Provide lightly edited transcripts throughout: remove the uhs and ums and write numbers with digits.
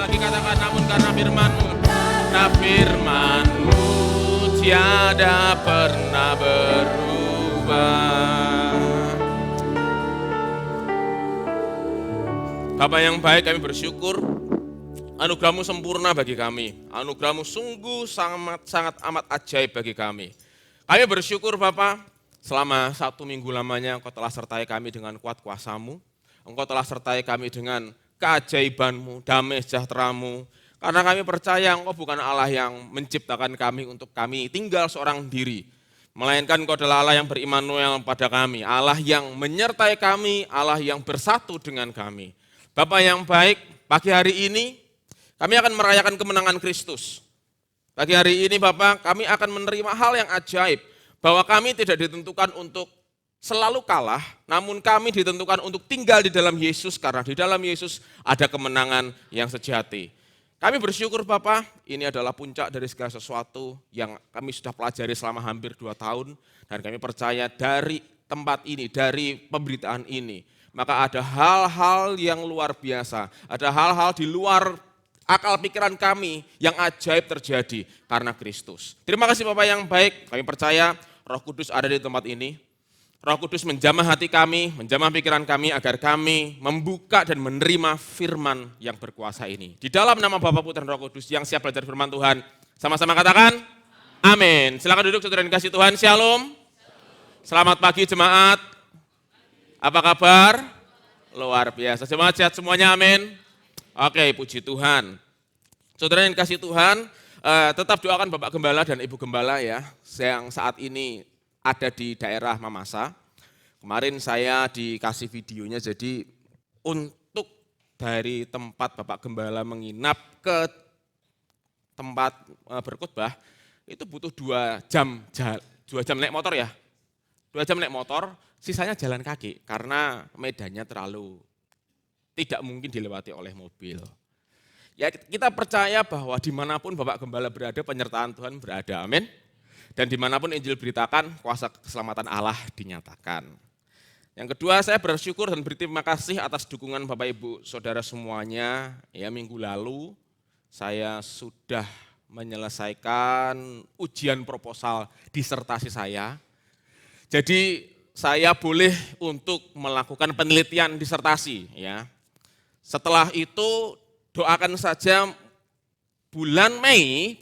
lagi katakan, namun karena firman-Mu tiada pernah berubah. Bapa yang baik, kami bersyukur anugerah-Mu sempurna bagi kami. Anugerah-Mu sungguh sangat amat ajaib bagi kami. Kami bersyukur Bapa, selama 1 minggu lamanya Engkau telah sertai kami dengan kuat kuasa-Mu. Engkau telah sertai kami dengan keajaiban-Mu, damai sejahtera-Mu. Karena kami percaya Engkau bukan Allah yang menciptakan kami untuk kami tinggal seorang diri. Melainkan Engkau adalah Allah yang berimmanuel pada kami. Allah yang menyertai kami, Allah yang bersatu dengan kami. Bapa yang baik, pagi hari ini kami akan merayakan kemenangan Kristus. Pagi hari ini Bapak, kami akan menerima hal yang ajaib. Bahwa kami tidak ditentukan untuk selalu kalah, namun kami ditentukan untuk tinggal di dalam Yesus. Karena di dalam Yesus ada kemenangan yang sejati. Kami bersyukur Bapak, ini adalah puncak dari segala sesuatu yang kami sudah pelajari selama hampir 2 tahun. Dan kami percaya dari tempat ini, dari pemberitaan ini, maka ada hal-hal yang luar biasa. Ada hal-hal di luar akal pikiran kami yang ajaib terjadi karena Kristus. Terima kasih Bapak yang baik, kami percaya Roh Kudus ada di tempat ini. Roh Kudus menjamah hati kami, menjamah pikiran kami agar kami membuka dan menerima firman yang berkuasa ini. Di dalam nama Bapa, Putra, dan Roh Kudus yang siap belajar firman Tuhan, sama-sama katakan, amin. Silakan duduk saudara yang kasih Tuhan, shalom. Selamat pagi jemaat, apa kabar? Luar biasa, jemaat sehat semuanya, amin. Oke, puji Tuhan. Saudara yang kasih Tuhan, tetap doakan Bapak Gembala dan Ibu Gembala ya, yang saat ini ada di daerah Mamasa. Kemarin saya dikasih videonya, jadi untuk dari tempat Bapak Gembala menginap ke tempat berkhotbah itu butuh 2 jam naik motor ya. 2 jam naik motor, sisanya jalan kaki karena medannya terlalu tidak mungkin dilewati oleh mobil. Ya kita percaya bahwa dimanapun Bapak Gembala berada, penyertaan Tuhan berada, amin. Dan dimanapun Injil beritakan, kuasa keselamatan Allah dinyatakan. Yang kedua, saya bersyukur dan berterima kasih atas dukungan Bapak Ibu Saudara semuanya. Ya, minggu lalu saya sudah menyelesaikan ujian proposal disertasi saya. Jadi saya boleh untuk melakukan penelitian disertasi. Ya. Setelah itu doakan saja bulan Mei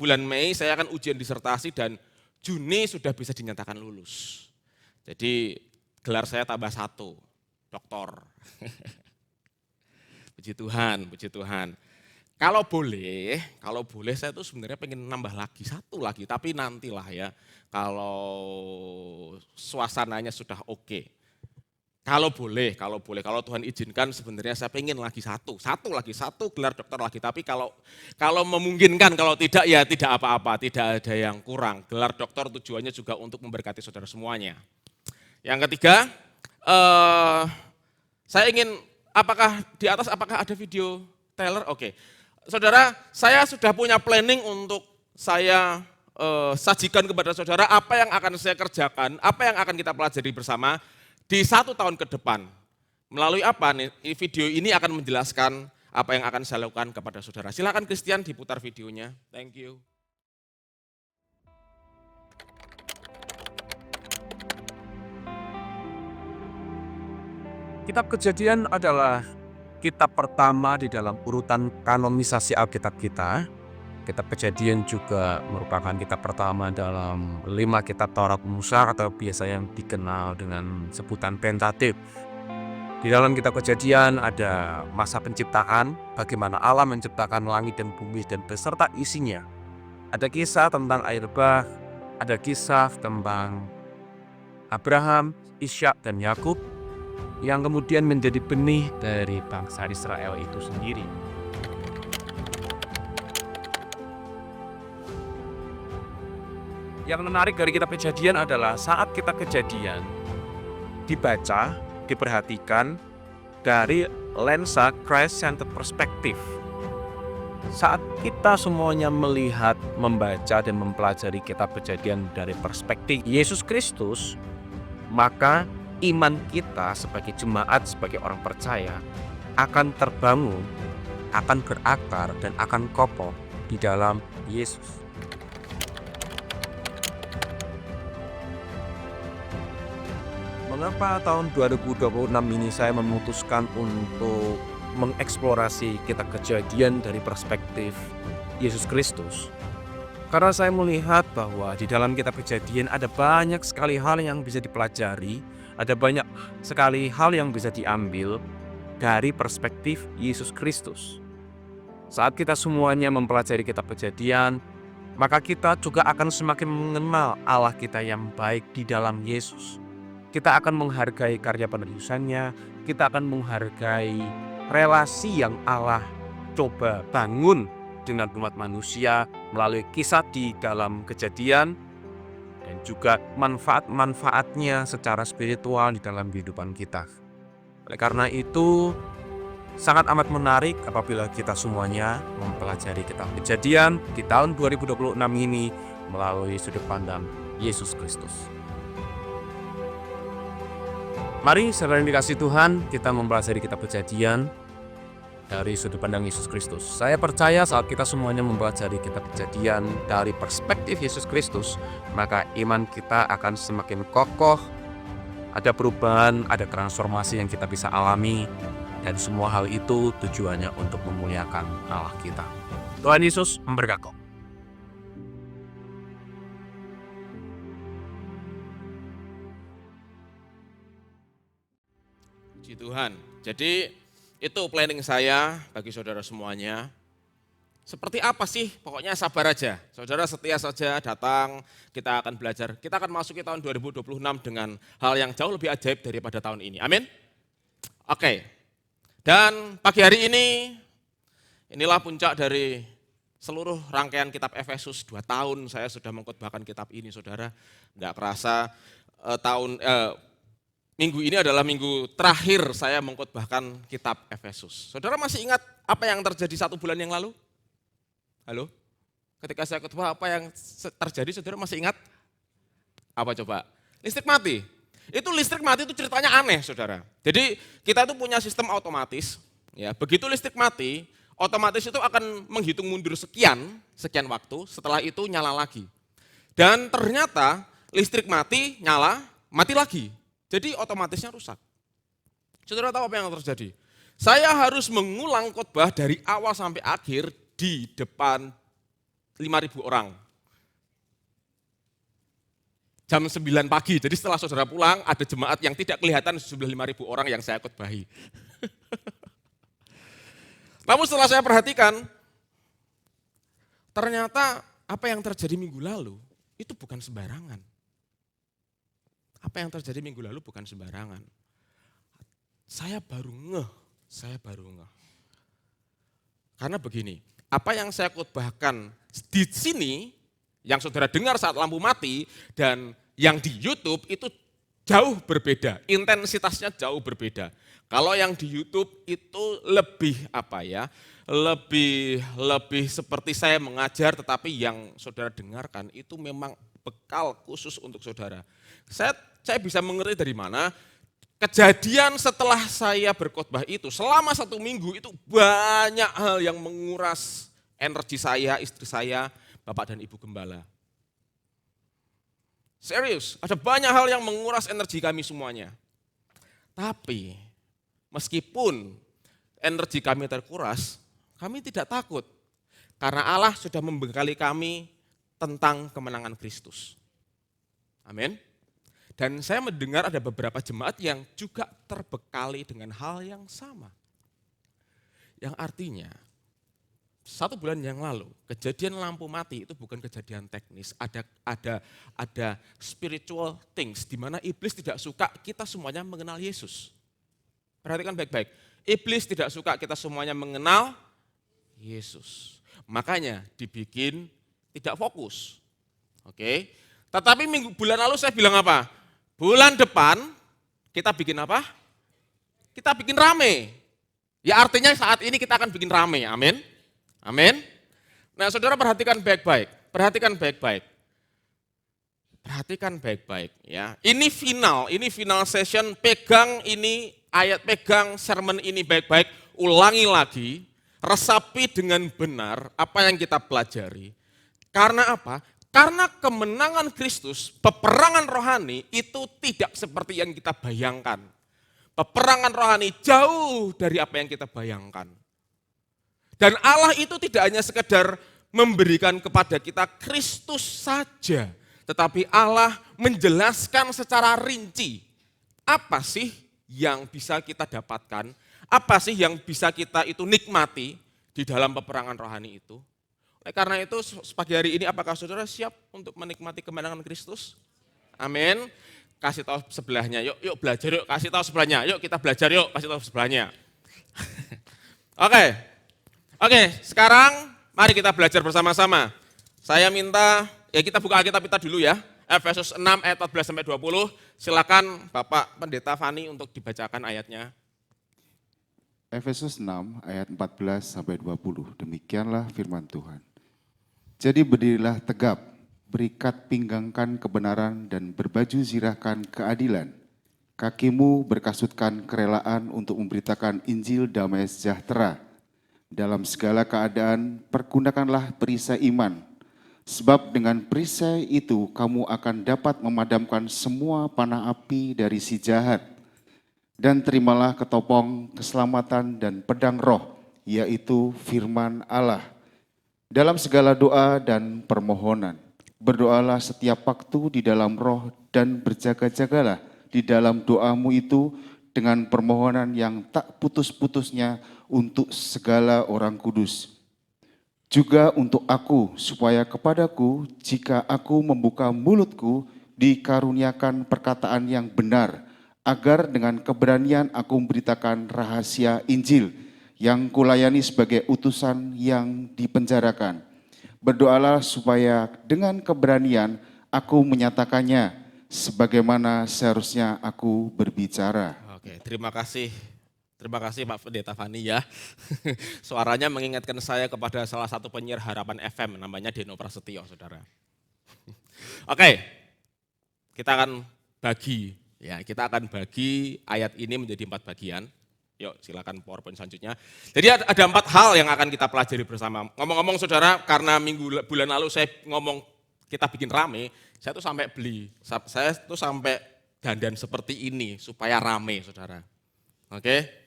saya akan ujian disertasi dan Juni sudah bisa dinyatakan lulus. Jadi gelar saya tambah 1, doktor. Puji Tuhan, puji Tuhan. Kalau boleh saya tuh sebenarnya pengen nambah lagi 1 lagi, tapi nantilah ya. Kalau suasananya sudah oke. Kalau Tuhan izinkan sebenarnya saya pengen lagi 1 gelar dokter lagi. Tapi kalau memungkinkan, kalau tidak ya tidak apa-apa, tidak ada yang kurang. Gelar dokter tujuannya juga untuk memberkati saudara semuanya. Yang ketiga, saya ingin, apakah ada video trailer? Oke. Saudara, saya sudah punya planning untuk saya sajikan kepada saudara apa yang akan saya kerjakan, apa yang akan kita pelajari bersama di 1 tahun ke depan. Melalui apa nih? Video ini akan menjelaskan apa yang akan saya lakukan kepada saudara. Silakan Christian diputar videonya. Thank you. Kitab Kejadian adalah kitab pertama di dalam urutan kanonisasi Alkitab kita. Kitab Kejadian juga merupakan kitab pertama dalam 5 kitab Taurat Musa atau biasa yang dikenal dengan sebutan Pentateuch. Di dalam kitab Kejadian ada masa penciptaan, bagaimana Allah menciptakan langit dan bumi dan beserta isinya. Ada kisah tentang air bah, ada kisah tentang Abraham, Ishak dan Yakub yang kemudian menjadi benih dari bangsa Israel itu sendiri. Yang menarik dari kitab Kejadian adalah saat kita Kejadian dibaca, diperhatikan dari lensa Christ-centered perspective. Saat kita semuanya melihat, membaca dan mempelajari kitab Kejadian dari perspektif Yesus Kristus, maka iman kita sebagai jemaat, sebagai orang percaya akan terbangun akan berakar dan akan kokoh di dalam Yesus. Mengapa tahun 2026 ini saya memutuskan untuk mengeksplorasi kitab Kejadian dari perspektif Yesus Kristus? Karena saya melihat bahwa di dalam kitab Kejadian ada banyak sekali hal yang bisa dipelajari, ada banyak sekali hal yang bisa diambil dari perspektif Yesus Kristus. Saat kita semuanya mempelajari kitab Kejadian, maka kita juga akan semakin mengenal Allah kita yang baik di dalam Yesus. Kita akan menghargai karya penebusannya, kita akan menghargai relasi yang Allah coba bangun dengan umat manusia melalui kisah di dalam Kejadian dan juga manfaat-manfaatnya secara spiritual di dalam kehidupan kita. Oleh karena itu, sangat amat menarik apabila kita semuanya mempelajari kitab Kejadian di tahun 2026 ini melalui sudut pandang Yesus Kristus. Mari saudara yang dikasihi Tuhan, kita mempelajari kitab Kejadian dari sudut pandang Yesus Kristus. Saya percaya saat kita semuanya mempelajari kitab Kejadian dari perspektif Yesus Kristus, maka iman kita akan semakin kokoh, ada perubahan, ada transformasi yang kita bisa alami, dan semua hal itu tujuannya untuk memuliakan Allah kita. Tuhan Yesus memberkati. Puji Tuhan. Jadi itu planning saya bagi saudara semuanya. Seperti apa sih? Pokoknya sabar aja. Saudara setia saja datang, kita akan belajar. Kita akan masuki tahun 2026 dengan hal yang jauh lebih ajaib daripada tahun ini. Amin? Oke. Dan pagi hari ini, inilah puncak dari seluruh rangkaian kitab Efesus. 2 tahun saya sudah mengkhotbahkan kitab ini, saudara. Enggak kerasa minggu ini adalah minggu terakhir saya mengkhotbahkan kitab Efesus. Saudara masih ingat apa yang terjadi 1 bulan yang lalu? Halo? Ketika saya khotbah apa yang terjadi, saudara masih ingat? Apa coba? Listrik mati. Itu listrik mati itu ceritanya aneh, saudara. Jadi kita itu punya sistem otomatis. Ya, begitu listrik mati, otomatis itu akan menghitung mundur sekian waktu, setelah itu nyala lagi. Dan ternyata listrik mati, nyala, mati lagi. Jadi otomatisnya rusak. Saudara tahu apa yang terjadi? Saya harus mengulang khotbah dari awal sampai akhir di depan 5.000 orang. Jam 9 pagi, jadi setelah saudara pulang ada jemaat yang tidak kelihatan sejumlah 5.000 orang yang saya khotbahi. Namun setelah saya perhatikan, ternyata apa yang terjadi minggu lalu itu bukan sembarangan. Apa yang terjadi minggu lalu bukan sembarangan. Saya baru ngeh. Karena begini, apa yang saya khotbahkan di sini, yang saudara dengar saat lampu mati, dan yang di YouTube itu jauh berbeda, intensitasnya jauh berbeda. Kalau yang di YouTube itu lebih lebih seperti saya mengajar, tetapi yang saudara dengarkan itu memang bekal khusus untuk saudara. Saya bisa mengerti dari mana kejadian setelah saya berkhotbah itu selama 1 minggu itu banyak hal yang menguras energi saya, istri saya, Bapak dan Ibu Gembala. Serius, ada banyak hal yang menguras energi kami semuanya. Tapi meskipun energi kami terkuras, kami tidak takut. Karena Allah sudah membekali kami tentang kemenangan Kristus. Amin. Dan saya mendengar ada beberapa jemaat yang juga terbekali dengan hal yang sama. Yang artinya, 1 bulan yang lalu, kejadian lampu mati itu bukan kejadian teknis. Ada spiritual things, di mana iblis tidak suka kita semuanya mengenal Yesus. Perhatikan baik-baik, iblis tidak suka kita semuanya mengenal Yesus. Makanya dibikin tidak fokus. Oke. Tetapi bulan lalu saya bilang apa? Bulan depan kita bikin apa? Kita bikin rame. Ya artinya saat ini kita akan bikin rame, amin. Amin. Nah saudara perhatikan baik-baik. Perhatikan baik-baik ya. Ini final session, pegang ini ayat, pegang sermon ini baik-baik, ulangi lagi, resapi dengan benar apa yang kita pelajari. Karena apa? Karena kemenangan Kristus, peperangan rohani itu tidak seperti yang kita bayangkan. Peperangan rohani jauh dari apa yang kita bayangkan. Dan Allah itu tidak hanya sekedar memberikan kepada kita Kristus saja, tetapi Allah menjelaskan secara rinci apa sih yang bisa kita dapatkan, apa sih yang bisa kita itu nikmati di dalam peperangan rohani itu. Karena itu pagi hari ini apakah saudara siap untuk menikmati kemenangan Kristus? Amin. Kasih tahu sebelahnya, yuk belajar yuk, kasih tahu sebelahnya, yuk kita belajar yuk, kasih tahu sebelahnya. Oke, sekarang mari kita belajar bersama-sama. Saya minta, ya kita buka Alkitab kita dulu ya. Efesus 6 ayat 14 sampai 20. Silakan Bapak Pendeta Fani untuk dibacakan ayatnya. Efesus 6 ayat 14 sampai 20. Demikianlah firman Tuhan. Jadi berdirilah tegap, berikat pinggangkan kebenaran dan berbaju zirahkan keadilan. Kakimu berkasutkan kerelaan untuk memberitakan Injil damai sejahtera. Dalam segala keadaan pergunakanlah perisai iman. Sebab dengan perisai itu kamu akan dapat memadamkan semua panah api dari si jahat. Dan terimalah ketopong keselamatan dan pedang roh, yaitu firman Allah. Dalam segala doa dan permohonan, berdoalah setiap waktu di dalam roh dan berjaga-jagalah di dalam doamu itu dengan permohonan yang tak putus-putusnya untuk segala orang kudus. Juga untuk aku, supaya kepadaku, jika aku membuka mulutku, dikaruniakan perkataan yang benar, agar dengan keberanian aku memberitakan rahasia Injil, yang kulayani sebagai utusan yang dipenjarakan. Berdoalah supaya dengan keberanian aku menyatakannya, sebagaimana seharusnya aku berbicara. Oke, terima kasih. Terima kasih Pak Pendeta Fani ya. Suaranya mengingatkan saya kepada salah satu penyiar Harapan FM, namanya Deno Prasetyo, saudara. Oke, kita akan bagi ayat ini menjadi 4 bagian. Yuk silakan PowerPoint selanjutnya. Jadi ada 4 hal yang akan kita pelajari bersama. Ngomong-ngomong saudara, karena bulan lalu saya ngomong kita bikin rame, saya tuh sampai dandan seperti ini supaya rame saudara. Oke.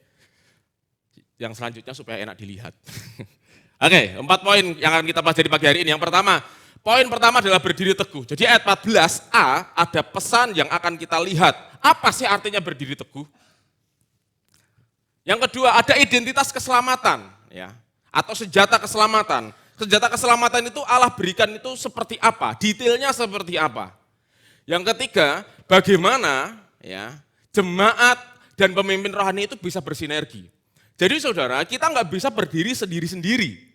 Yang selanjutnya supaya enak dilihat. Oke, 4 poin yang akan kita pelajari pagi hari ini. Yang pertama, poin pertama adalah berdiri teguh. Jadi ayat 14a ada pesan yang akan kita lihat. Apa sih artinya berdiri teguh? Yang kedua, ada identitas keselamatan, ya, atau senjata keselamatan. Senjata keselamatan itu Allah berikan itu seperti apa? Detailnya seperti apa? Yang ketiga, bagaimana ya jemaat dan pemimpin rohani itu bisa bersinergi. Jadi saudara, kita nggak bisa berdiri sendiri-sendiri.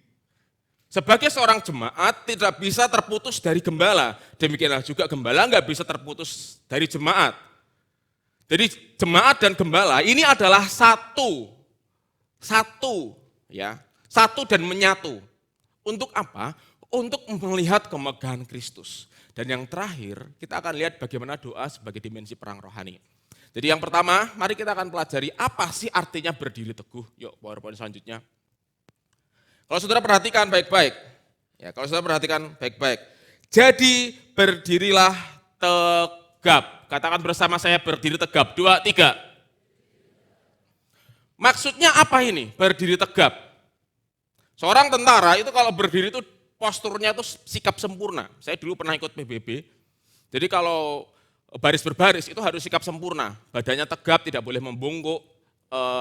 Sebagai seorang jemaat tidak bisa terputus dari gembala. Demikianlah juga gembala nggak bisa terputus dari jemaat. Jadi jemaat dan gembala ini adalah satu dan menyatu. Untuk apa? Untuk melihat kemegahan Kristus. Dan yang terakhir, kita akan lihat bagaimana doa sebagai dimensi perang rohani. Jadi yang pertama, mari kita akan pelajari apa sih artinya berdiri teguh. Yuk, PowerPoint selanjutnya. Kalau saudara perhatikan baik-baik. Jadi berdirilah tegap. Katakan bersama saya, berdiri tegap. 2, 3. Maksudnya apa ini? Berdiri tegap. Seorang tentara itu kalau berdiri itu posturnya itu sikap sempurna. Saya dulu pernah ikut PBB. Jadi kalau baris berbaris itu harus sikap sempurna. Badannya tegap, tidak boleh membungkuk,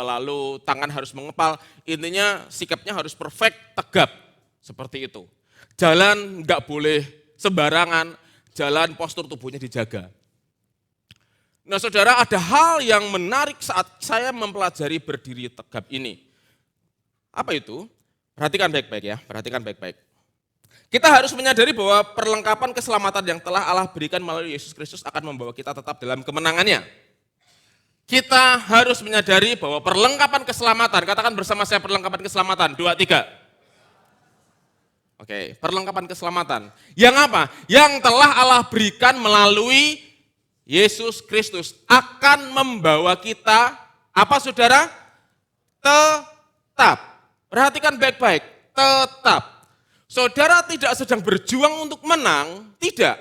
lalu tangan harus mengepal. Intinya sikapnya harus perfect, tegap. Seperti itu. Jalan enggak boleh sembarangan, jalan postur tubuhnya dijaga. Nah saudara, ada hal yang menarik saat saya mempelajari berdiri tegap ini. Apa itu? Perhatikan baik-baik ya, perhatikan baik-baik. Kita harus menyadari bahwa perlengkapan keselamatan yang telah Allah berikan melalui Yesus Kristus akan membawa kita tetap dalam kemenangannya. Kita harus menyadari bahwa perlengkapan keselamatan, katakan bersama saya perlengkapan keselamatan, 2, 3. Oke, perlengkapan keselamatan. Yang apa? Yang telah Allah berikan melalui Yesus Kristus akan membawa kita, apa saudara? Tetap Perhatikan baik-baik, tetap. Saudara tidak sedang berjuang untuk menang, tidak.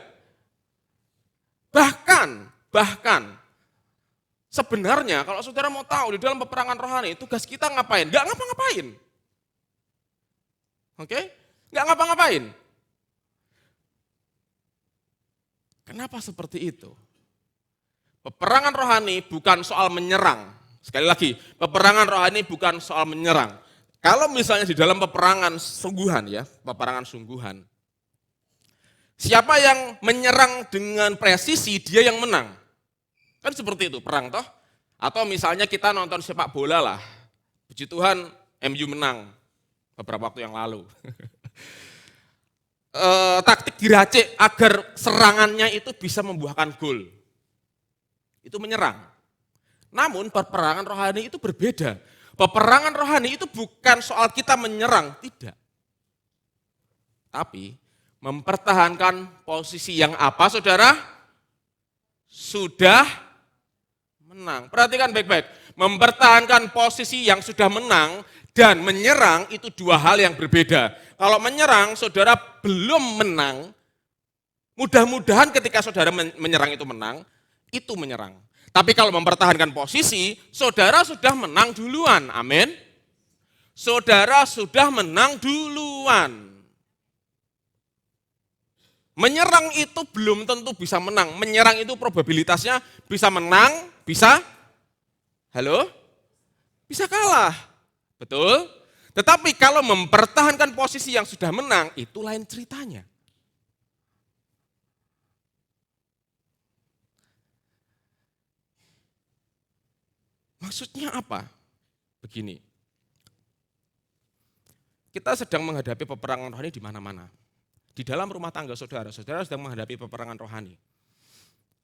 Bahkan, sebenarnya kalau saudara mau tahu di dalam peperangan rohani, tugas kita ngapain? Enggak ngapa-ngapain. Oke? Enggak ngapa-ngapain. Kenapa seperti itu? Peperangan rohani bukan soal menyerang. Sekali lagi, peperangan rohani bukan soal menyerang. Kalau misalnya di dalam peperangan sungguhan ya, peperangan sungguhan. Siapa yang menyerang dengan presisi, dia yang menang. Kan seperti itu, perang toh? Atau misalnya kita nonton sepak bola lah. Puji Tuhan, MU menang beberapa waktu yang lalu. Taktik diracik agar serangannya itu bisa membuahkan gol. Itu menyerang. Namun peperangan rohani itu berbeda. Peperangan rohani itu bukan soal kita menyerang, tidak. Tapi mempertahankan posisi yang apa, saudara? Sudah menang. Perhatikan baik-baik. Mempertahankan posisi yang sudah menang dan menyerang itu dua hal yang berbeda. Kalau menyerang, saudara belum menang, mudah-mudahan ketika saudara menyerang itu menang, itu menyerang. Tapi kalau mempertahankan posisi, saudara sudah menang duluan. Amin. Saudara sudah menang duluan. Menyerang itu belum tentu bisa menang. Menyerang itu probabilitasnya bisa menang, bisa, halo? Bisa kalah. Betul? Tetapi kalau mempertahankan posisi yang sudah menang, itu lain ceritanya. Maksudnya apa? Begini, kita sedang menghadapi peperangan rohani di mana-mana. Di dalam rumah tangga saudara, saudara sedang menghadapi peperangan rohani.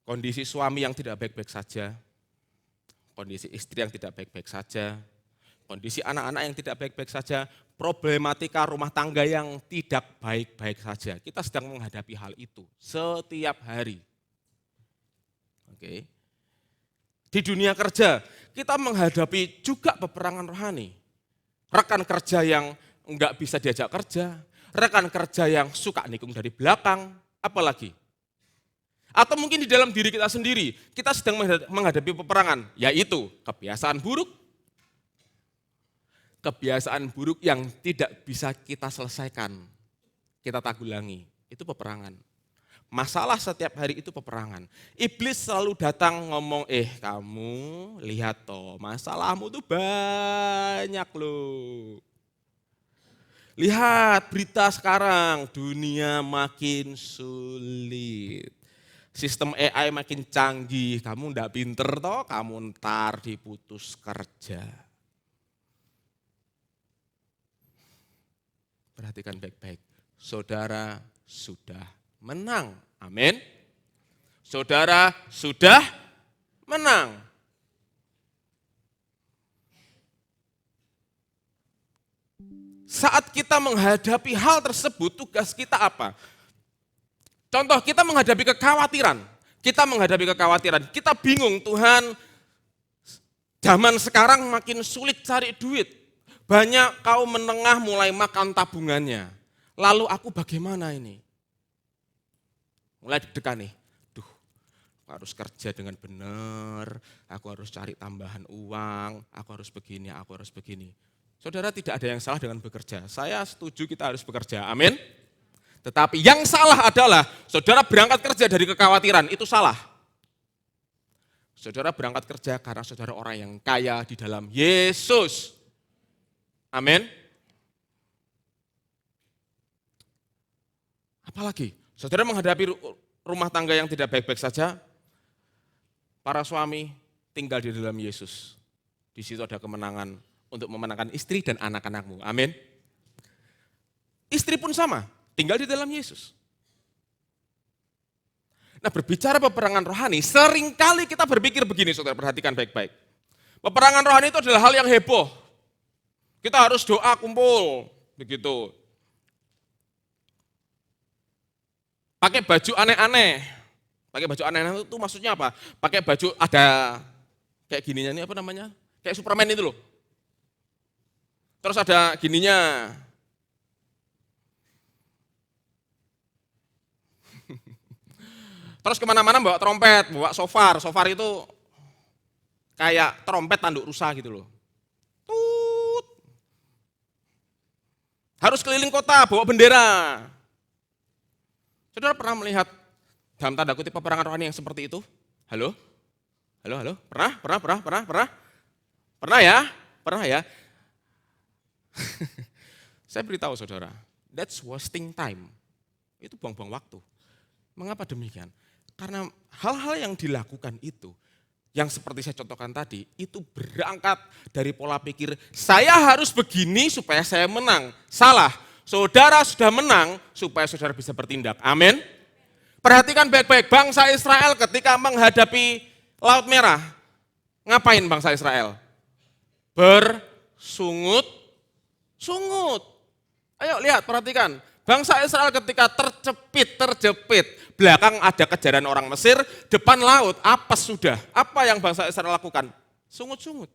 Kondisi suami yang tidak baik-baik saja, kondisi istri yang tidak baik-baik saja, kondisi anak-anak yang tidak baik-baik saja, problematika rumah tangga yang tidak baik-baik saja. Kita sedang menghadapi hal itu setiap hari. Oke. Di dunia kerja, kita menghadapi juga peperangan rohani. Rekan kerja yang enggak bisa diajak kerja, rekan kerja yang suka nikung dari belakang, apalagi. Atau mungkin di dalam diri kita sendiri, kita sedang menghadapi peperangan, yaitu kebiasaan buruk. Kebiasaan buruk yang tidak bisa kita selesaikan, kita tanggulangi, itu peperangan. Masalah setiap hari itu peperangan. Iblis selalu datang ngomong, kamu lihat toh, masalahmu tuh banyak loh. Lihat berita sekarang, dunia makin sulit. Sistem AI makin canggih, kamu ndak pinter toh, kamu ntar diputus kerja. Perhatikan baik-baik, saudara sudah menang, amin. Saudara sudah menang. Saat kita menghadapi hal tersebut, tugas kita apa? Contoh, kita menghadapi kekhawatiran. Kita bingung, Tuhan, zaman sekarang makin sulit cari duit. Banyak kaum menengah mulai makan tabungannya. Lalu aku bagaimana ini? Mulai deg-degan nih. Duh, aku harus kerja dengan benar, aku harus cari tambahan uang, aku harus begini. Saudara, tidak ada yang salah dengan bekerja. Saya setuju kita harus bekerja, amin. Tetapi yang salah adalah saudara berangkat kerja dari kekhawatiran, itu salah. Saudara berangkat kerja karena saudara orang yang kaya di dalam Yesus. Amin. Apalagi, saudara menghadapi rumah tangga yang tidak baik-baik saja, para suami tinggal di dalam Yesus. Di situ ada kemenangan untuk memenangkan istri dan anak-anakmu. Amin. Istri pun sama, tinggal di dalam Yesus. Nah, berbicara peperangan rohani, seringkali kita berpikir begini, saudara, perhatikan baik-baik. Peperangan rohani itu adalah hal yang heboh. Kita harus doa kumpul, begitu. Pakai baju aneh-aneh. Pakai baju aneh-aneh itu maksudnya apa? Pakai baju ada kayak gininya ini apa namanya? Kayak Superman itu loh. Terus ada gininya. Terus kemana-mana bawa trompet, bawa shofar. Shofar itu kayak trompet tanduk rusa gitu loh. Tut. Harus keliling kota, bawa bendera. Saudara pernah melihat dalam tanda kutip peperangan rohani yang seperti itu? Halo? Halo, halo? Pernah? Pernah ya? Pernah ya? Saya beritahu saudara, that's wasting time. Itu buang-buang waktu. Mengapa demikian? Karena hal-hal yang dilakukan itu, yang seperti saya contohkan tadi, itu berangkat dari pola pikir, saya harus begini supaya saya menang. Salah, saudara sudah menang supaya saudara bisa bertindak. Amin. Perhatikan baik-baik, bangsa Israel ketika menghadapi Laut Merah, ngapain bangsa Israel? Bersungut-sungut. Ayo lihat, perhatikan. Bangsa Israel ketika terjepit, belakang ada kejaran orang Mesir, depan laut, apes sudah. Apa yang bangsa Israel lakukan? Sungut-sungut.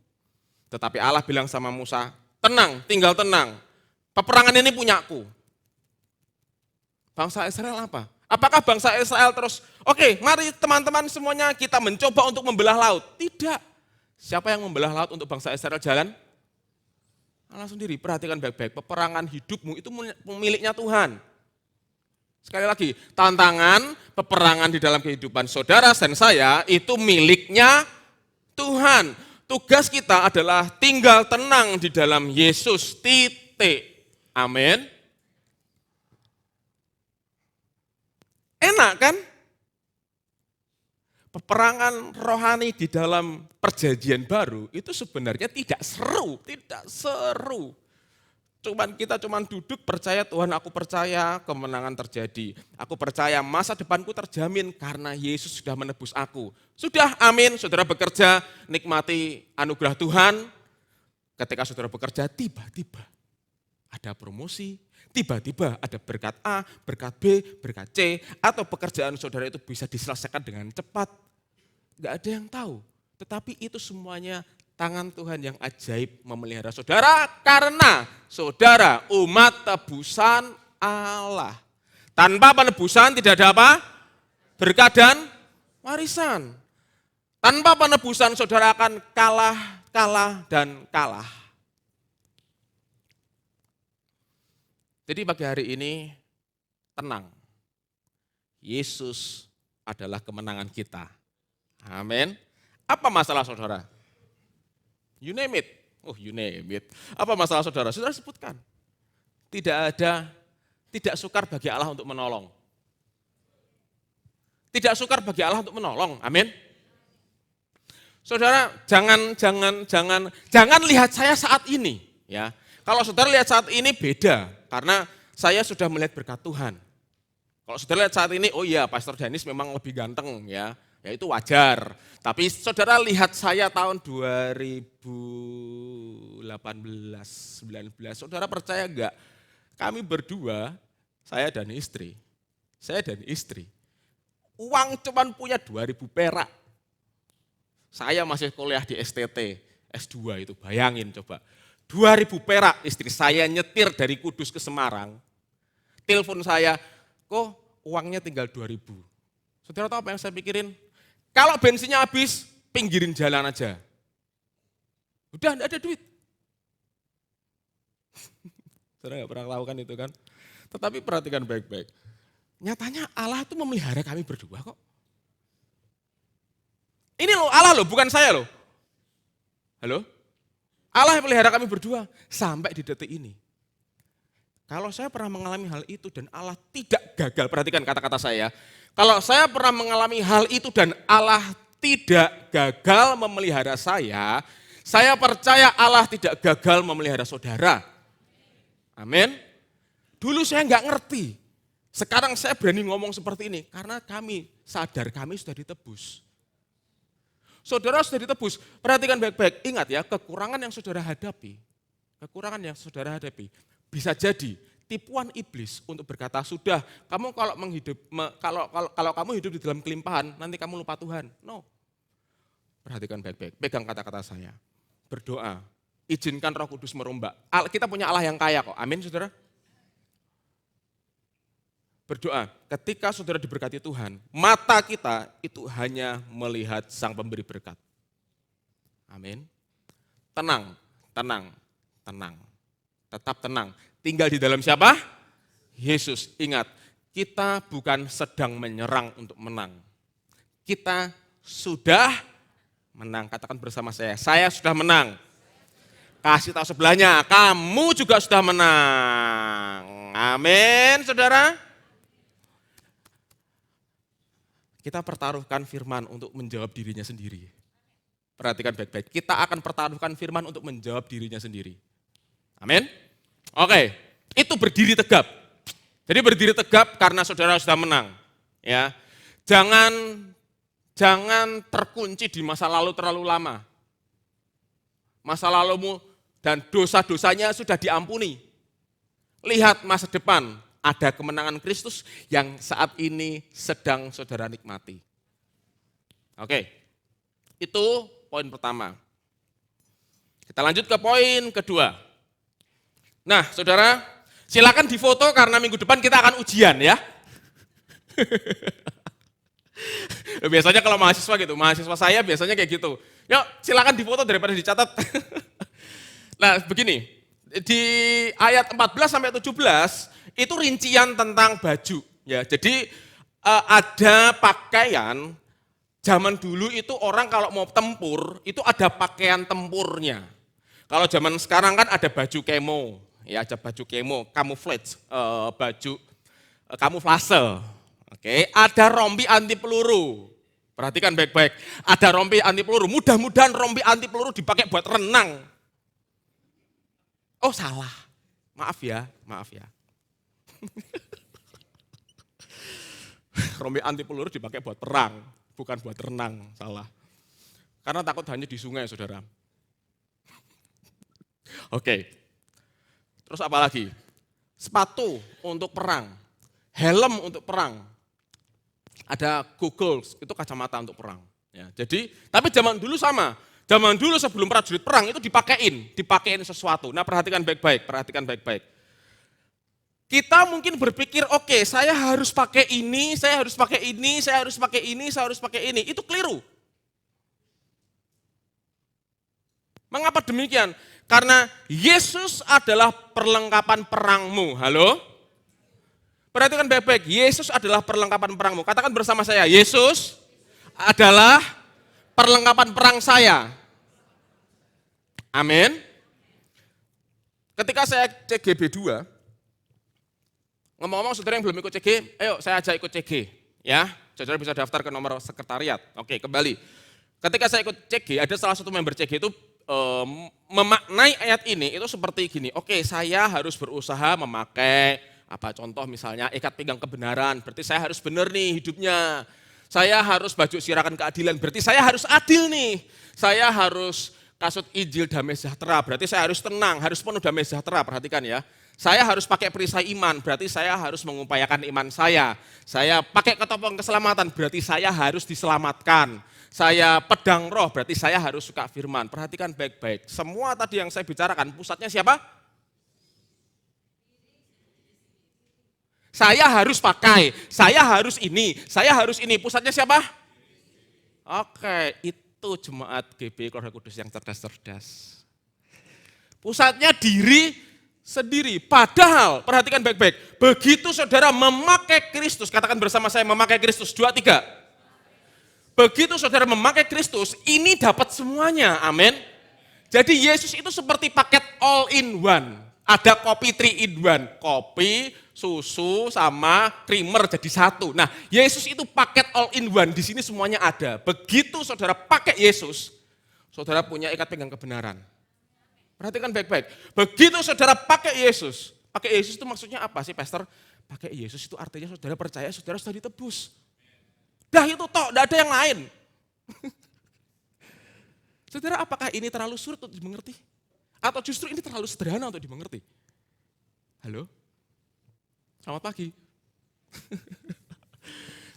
Tetapi Allah bilang sama Musa, tenang, tinggal tenang. Peperangan ini punyaku. Bangsa Israel apa? Apakah bangsa Israel terus, oke, mari teman-teman semuanya kita mencoba untuk membelah laut? Tidak. Siapa yang membelah laut untuk bangsa Israel jalan? Allah sendiri. Perhatikan baik-baik, peperangan hidupmu itu miliknya Tuhan. Sekali lagi, tantangan peperangan di dalam kehidupan saudara dan saya itu miliknya Tuhan. Tugas kita adalah tinggal tenang di dalam Yesus, titik. Amin. Enak kan? Peperangan rohani di dalam perjanjian baru itu sebenarnya tidak seru. Kita cuman duduk percaya Tuhan, aku percaya kemenangan terjadi. Aku percaya masa depanku terjamin karena Yesus sudah menebus aku. Sudah, amin. Saudara bekerja, nikmati anugerah Tuhan. Ketika saudara bekerja, tiba-tiba ada promosi, tiba-tiba ada berkat A, berkat B, berkat C, atau pekerjaan saudara itu bisa diselesaikan dengan cepat. Gak ada yang tahu, tetapi itu semuanya tangan Tuhan yang ajaib memelihara saudara, karena saudara umat tebusan Allah. Tanpa penebusan tidak ada apa? Berkat dan warisan. Tanpa penebusan saudara akan kalah, dan kalah. Jadi pagi hari ini tenang. Yesus adalah kemenangan kita. Amin. Apa masalah saudara? You name it. Oh, you name it. Apa masalah saudara? Saudara sebutkan. Tidak sukar bagi Allah untuk menolong. Tidak sukar bagi Allah untuk menolong. Amin. Saudara, jangan lihat saya saat ini, ya. Kalau saudara lihat saat ini beda, karena saya sudah melihat berkat Tuhan. Kalau saudara lihat saat ini, oh iya, Pastor Danis memang lebih ganteng, ya itu wajar. Tapi saudara lihat saya tahun 2018, 19, saudara percaya enggak? Kami berdua, saya dan istri, uang cuman punya 2.000 perak. Saya masih kuliah di STT, S2 itu, bayangin coba. 2.000 perak istri saya nyetir dari Kudus ke Semarang. Telepon saya, kok uangnya tinggal 2.000. Saudara tahu apa yang saya pikirin? Kalau bensinnya habis, pinggirin jalan aja. Udah enggak ada duit. Saudara enggak pernah lakukan itu kan? Tetapi perhatikan baik-baik. Nyatanya Allah itu memelihara kami berdua kok. Ini loh Allah loh, bukan saya loh. Halo? Allah yang pelihara kami berdua sampai di detik ini. Kalau saya pernah mengalami hal itu dan Allah tidak gagal, perhatikan kata-kata saya. Kalau saya pernah mengalami hal itu dan Allah tidak gagal memelihara saya percaya Allah tidak gagal memelihara saudara. Amin. Dulu saya enggak ngerti. Sekarang saya berani ngomong seperti ini karena kami sadar kami sudah ditebus. Saudara sudah ditebus, perhatikan baik-baik, ingat ya kekurangan yang saudara hadapi bisa jadi tipuan iblis untuk berkata, sudah kamu kalau kamu hidup di dalam kelimpahan nanti kamu lupa Tuhan. No. Perhatikan baik-baik, pegang kata-kata saya. Berdoa, izinkan Roh Kudus merombak. Kita punya Allah yang kaya kok, amin saudara. Berdoa, ketika saudara diberkati Tuhan, mata kita itu hanya melihat Sang Pemberi berkat. Amin. Tenang, tenang, tenang. Tetap tenang. Tinggal di dalam siapa? Yesus. Ingat, kita bukan sedang menyerang untuk menang. Kita sudah menang. Katakan bersama saya sudah menang. Kasih tahu sebelahnya, kamu juga sudah menang. Amin, saudara. Kita pertaruhkan firman untuk menjawab dirinya sendiri. Perhatikan baik-baik, kita akan pertaruhkan firman untuk menjawab dirinya sendiri. Amin. Oke, itu berdiri tegap. Jadi berdiri tegap karena saudara sudah menang. Ya, jangan terkunci di masa lalu terlalu lama. Masa lalumu dan dosa-dosanya sudah diampuni. Lihat masa depan, ada kemenangan Kristus yang saat ini sedang saudara nikmati. Oke, itu poin pertama. Kita lanjut ke poin kedua. Nah, saudara, silakan difoto karena minggu depan kita akan ujian ya. Biasanya kalau mahasiswa gitu, mahasiswa saya biasanya kayak gitu. Yuk, silakan difoto daripada dicatat. Nah, begini, di ayat 14 sampai 17 itu rincian tentang baju ya. Jadi ada pakaian zaman dulu itu orang kalau mau tempur itu ada pakaian tempurnya. Kalau zaman sekarang kan ada baju kemo, ya ada baju kemo, camouflage, baju kamuflase. Oke, ada rompi anti peluru. Perhatikan baik-baik. Ada rompi anti peluru. Mudah-mudahan rompi anti peluru dipakai buat renang. Oh, salah. Maaf ya. Rompi anti peluru dipakai buat perang, bukan buat renang, salah. Karena takut hanya di sungai, saudara. Oke. Terus apa lagi? Sepatu untuk perang, helm untuk perang. Ada goggles, itu kacamata untuk perang. Ya, jadi, tapi zaman dulu sama. Zaman dulu sebelum prajurit perang itu dipakein sesuatu. Nah, perhatikan baik-baik. Kita mungkin berpikir, oke, saya harus pakai ini, saya harus pakai ini, saya harus pakai ini, saya harus pakai ini. Itu keliru. Mengapa demikian? Karena Yesus adalah perlengkapan perangmu. Halo? Perhatikan baik-baik, Yesus adalah perlengkapan perangmu. Katakan bersama saya, Yesus adalah perlengkapan perang saya. Amin. Ketika saya CGB 2, ngomong-ngomong saudara yang belum ikut CG, ayo saya ajak ikut CG. Ya, saudara bisa daftar ke nomor sekretariat. Oke, kembali. Ketika saya ikut CG, ada salah satu member CG itu memaknai ayat ini itu seperti gini. Oke, saya harus berusaha memakai contoh misalnya ikat pinggang kebenaran, berarti saya harus benar nih hidupnya. Saya harus baju sirakan keadilan, berarti saya harus adil nih. Saya harus kasut Injil damai sejahtera, berarti saya harus tenang, harus penuh damai sejahtera, perhatikan ya. Saya harus pakai perisai iman, berarti saya harus mengupayakan iman saya. Saya pakai ketopong keselamatan, berarti saya harus diselamatkan. Saya pedang roh, berarti saya harus suka firman. Perhatikan baik-baik, semua tadi yang saya bicarakan, pusatnya siapa? Saya harus pakai, saya harus ini, pusatnya siapa? Oke, itu jemaat GB Keluarga Kudus yang cerdas-cerdas. Pusatnya diri sendiri, padahal perhatikan baik-baik, begitu saudara memakai Kristus, katakan bersama saya memakai Kristus, 2, 3. Begitu saudara memakai Kristus, ini dapat semuanya, amin. Jadi Yesus itu seperti paket all in one, ada kopi 3 in 1, kopi, susu sama creamer jadi satu. Nah, Yesus itu paket all in one, di sini semuanya ada. Begitu saudara pakai Yesus, saudara punya ikat pinggang kebenaran. Perhatikan baik-baik. Begitu saudara pakai Yesus itu maksudnya apa sih, Pastor? Pakai Yesus itu artinya saudara percaya saudara sudah ditebus. Dah itu toh, tidak ada yang lain. Saudara, apakah ini terlalu sulit untuk dimengerti? Atau justru ini terlalu sederhana untuk dimengerti? Halo? Selamat pagi.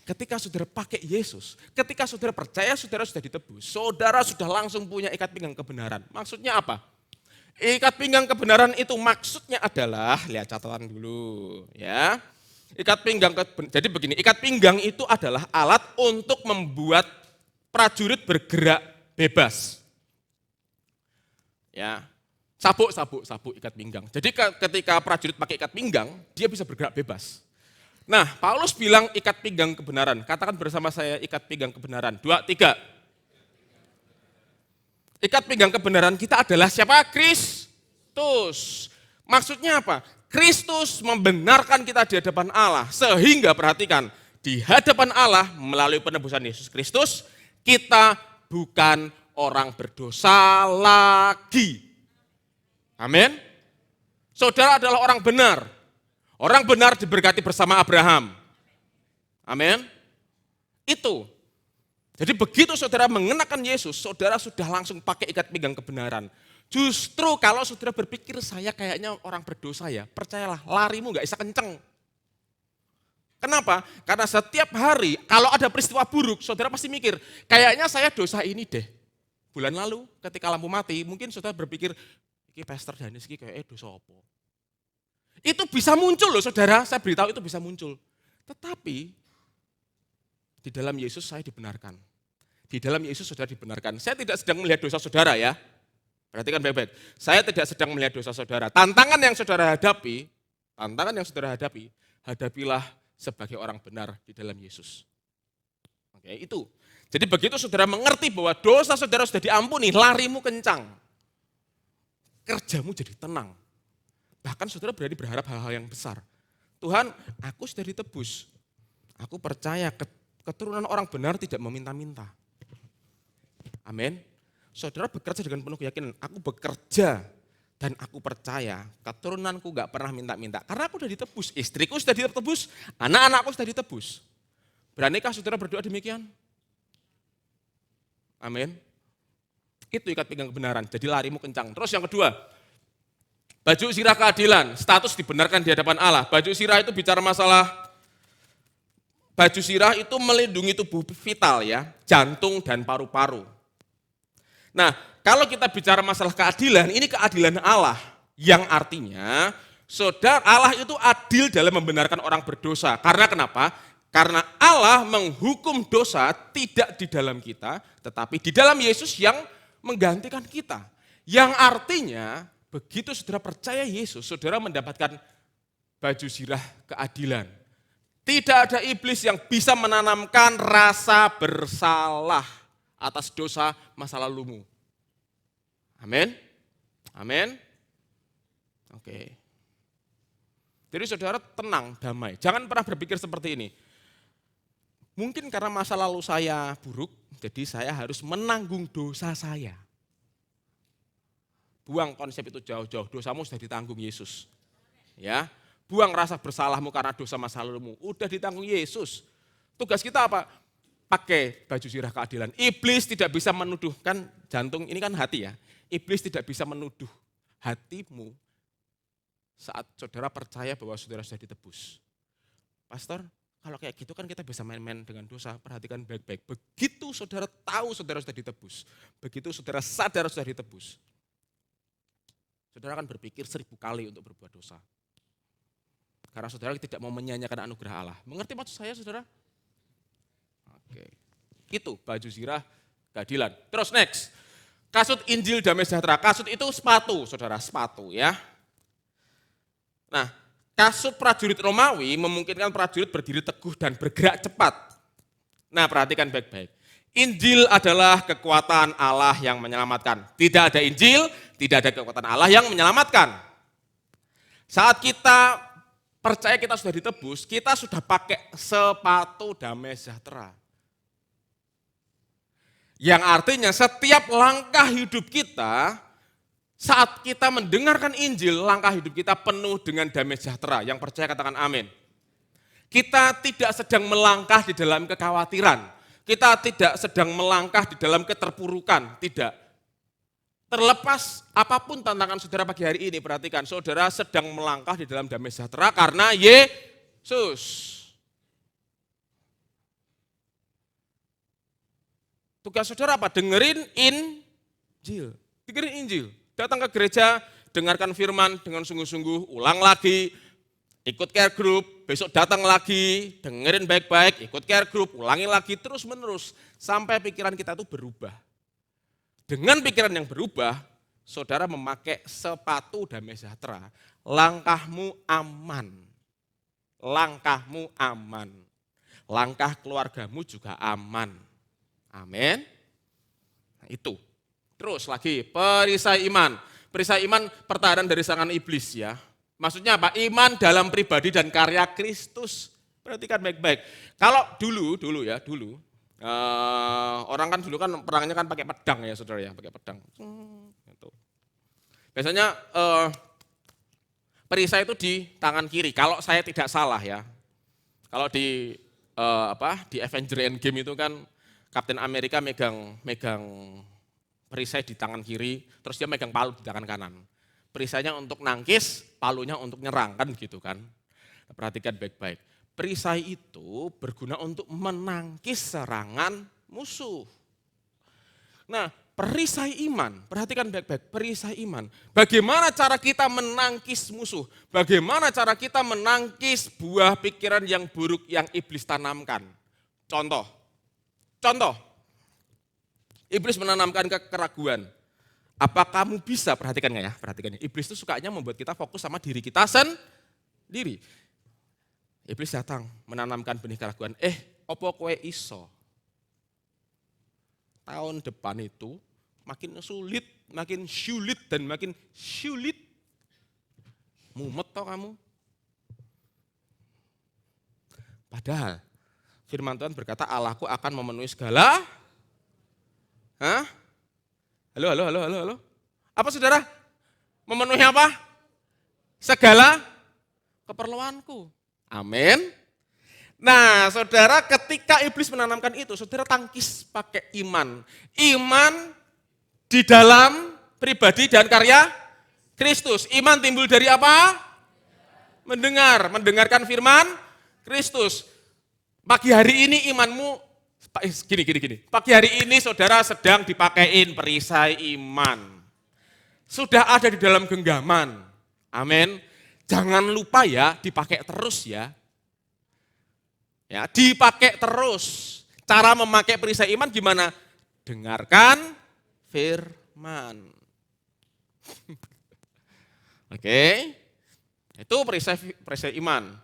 Ketika saudara pakai Yesus, ketika saudara percaya saudara sudah ditebus, saudara sudah langsung punya ikat pinggang kebenaran. Maksudnya apa? Ikat pinggang kebenaran itu maksudnya adalah, lihat catatan dulu ya. Jadi begini, ikat pinggang itu adalah alat untuk membuat prajurit bergerak bebas. Ya. Sabuk ikat pinggang. Jadi ketika prajurit pakai ikat pinggang, dia bisa bergerak bebas. Nah, Paulus bilang ikat pinggang kebenaran. Katakan bersama saya ikat pinggang kebenaran. 2, 3. Ikat pinggang kebenaran kita adalah siapa? Kristus. Maksudnya apa? Kristus membenarkan kita di hadapan Allah. Sehingga perhatikan, di hadapan Allah melalui penebusan Yesus Kristus, kita bukan orang berdosa lagi. Amin. Saudara adalah orang benar. Orang benar diberkati bersama Abraham. Amin. Itu. Jadi begitu saudara mengenakan Yesus, saudara sudah langsung pakai ikat pinggang kebenaran. Justru kalau saudara berpikir saya kayaknya orang berdosa ya, percayalah larimu gak bisa kenceng. Kenapa? Karena setiap hari kalau ada peristiwa buruk, saudara pasti mikir, kayaknya saya dosa ini deh. Bulan lalu ketika lampu mati, mungkin saudara berpikir, ini Pastor Danis ini kayak dosa apa? Itu bisa muncul loh saudara, saya beritahu itu bisa muncul. Tetapi di dalam Yesus saya dibenarkan. Di dalam Yesus saudara dibenarkan. Saya tidak sedang melihat dosa saudara ya. Perhatikan baik-baik. Saya tidak sedang melihat dosa saudara. Tantangan yang saudara hadapi, hadapilah sebagai orang benar di dalam Yesus. Oke, itu. Jadi begitu saudara mengerti bahwa dosa saudara sudah diampuni, larimu kencang. Kerjamu jadi tenang. Bahkan saudara berani berharap hal-hal yang besar. Tuhan, aku sudah ditebus. Aku percaya keturunan orang benar tidak meminta-minta. Amin. Saudara bekerja dengan penuh keyakinan, aku bekerja dan aku percaya keturunanku gak pernah minta-minta. Karena aku sudah ditebus, istriku sudah ditebus, anak-anakku sudah ditebus. Beranikah saudara berdoa demikian? Amin. Itu ikat pinggang kebenaran, jadi larimu kencang. Terus yang kedua, baju sirah keadilan, status dibenarkan di hadapan Allah. Baju sirah itu bicara masalah, baju sirah itu melindungi tubuh vital ya, jantung dan paru-paru. Nah, kalau kita bicara masalah keadilan, ini keadilan Allah. Yang artinya, saudara Allah itu adil dalam membenarkan orang berdosa. Karena kenapa? Karena Allah menghukum dosa tidak di dalam kita, tetapi di dalam Yesus yang menggantikan kita. Yang artinya, begitu saudara percaya Yesus, saudara mendapatkan baju sirah keadilan. Tidak ada iblis yang bisa menanamkan rasa bersalah atas dosa masa lalumu. Amin. Amin. Oke. Jadi saudara tenang, damai. Jangan pernah berpikir seperti ini. Mungkin karena masa lalu saya buruk, jadi saya harus menanggung dosa saya. Buang konsep itu jauh-jauh, dosamu sudah ditanggung Yesus. Ya. Buang rasa bersalahmu karena dosa masa lalumu. Udah ditanggung Yesus. Tugas kita apa? Pakai baju sirah keadilan. Iblis tidak bisa menuduh, kan jantung ini kan hati ya. Iblis tidak bisa menuduh hatimu saat saudara percaya bahwa saudara sudah ditebus. Pastor, kalau kayak gitu kan kita bisa main-main dengan dosa. Perhatikan baik-baik. Begitu saudara tahu saudara sudah ditebus. Begitu saudara sadar sudah ditebus. Saudara akan berpikir 1000 kali untuk berbuat dosa. Karena saudara tidak mau menyanyikan anugerah Allah. Mengerti maksud saya saudara? Oke. Itu baju sirah keadilan. Terus next. Kasut Injil Damai Sejahtera. Kasut itu sepatu saudara, sepatu ya. Nah, kasut prajurit Romawi memungkinkan prajurit berdiri teguh dan bergerak cepat. Nah, perhatikan baik-baik. Injil adalah kekuatan Allah yang menyelamatkan. Tidak ada Injil, tidak ada kekuatan Allah yang menyelamatkan. Saat kita percaya kita sudah ditebus, kita sudah pakai sepatu damai sejahtera. Yang artinya setiap langkah hidup kita, saat kita mendengarkan Injil, langkah hidup kita penuh dengan damai sejahtera. Yang percaya katakan amin. Kita tidak sedang melangkah di dalam kekhawatiran. Kita tidak sedang melangkah di dalam keterpurukan, tidak. Terlepas apapun tantangan saudara pagi hari ini, perhatikan, saudara sedang melangkah di dalam damai sejahtera karena Yesus. Tugas saudara apa? Dengerin Injil. Dengerin Injil. Datang ke gereja, dengarkan firman dengan sungguh-sungguh, ulang lagi, ikut care group, besok datang lagi, dengerin baik-baik, ikut care group, ulangi lagi, terus-menerus. Sampai pikiran kita itu berubah. Dengan pikiran yang berubah, saudara memakai sepatu damai sejahtera, langkahmu aman. Langkahmu aman. Langkah keluargamu juga aman. Amin. Nah, itu. Terus lagi, perisai iman. Perisai iman pertahanan dari serangan iblis ya. Maksudnya apa? Iman dalam pribadi dan karya Kristus. Perhatikan baik-baik. Kalau dulu orang kan dulu kan perangnya kan pakai pedang ya saudara ya, pakai pedang. Gitu. Biasanya perisai itu di tangan kiri. Kalau saya tidak salah ya. Kalau di di Avenger Endgame itu kan Kapten Amerika megang perisai di tangan kiri, terus dia megang palu di tangan kanan. Perisainya untuk nangkis, palunya untuk nyerang kan gitu kan. Perhatikan baik-baik. Perisai itu berguna untuk menangkis serangan musuh. Nah, perisai iman, perhatikan baik-baik, perisai iman. Bagaimana cara kita menangkis musuh? Bagaimana cara kita menangkis buah pikiran yang buruk yang iblis tanamkan? Contoh, iblis menanamkan keraguan. Apa kamu bisa, perhatikan nggak ya? Perhatikan ya. Iblis itu sukanya membuat kita fokus sama diri kita sendiri. Iblis datang menanamkan benih keraguan. Opo kowe iso? Tahun depan itu makin sulit, dan makin sulit. Mumet toh kamu. Padahal firman Tuhan berkata Allahku akan memenuhi segala. Halo. Apa saudara? Memenuhi apa? Segala keperluanku. Amin. Nah saudara, ketika iblis menanamkan itu, saudara tangkis pakai iman. Iman di dalam pribadi dan karya Kristus. Iman timbul dari apa? Mendengarkan firman Kristus. Pagi hari ini imanmu, gini. Pagi hari ini saudara sedang dipakein perisai iman. Sudah ada di dalam genggaman. Amin. Jangan lupa ya, dipakai terus ya. Ya, dipakai terus. Cara memakai perisai iman gimana? Dengarkan firman. Oke. Itu perisai iman.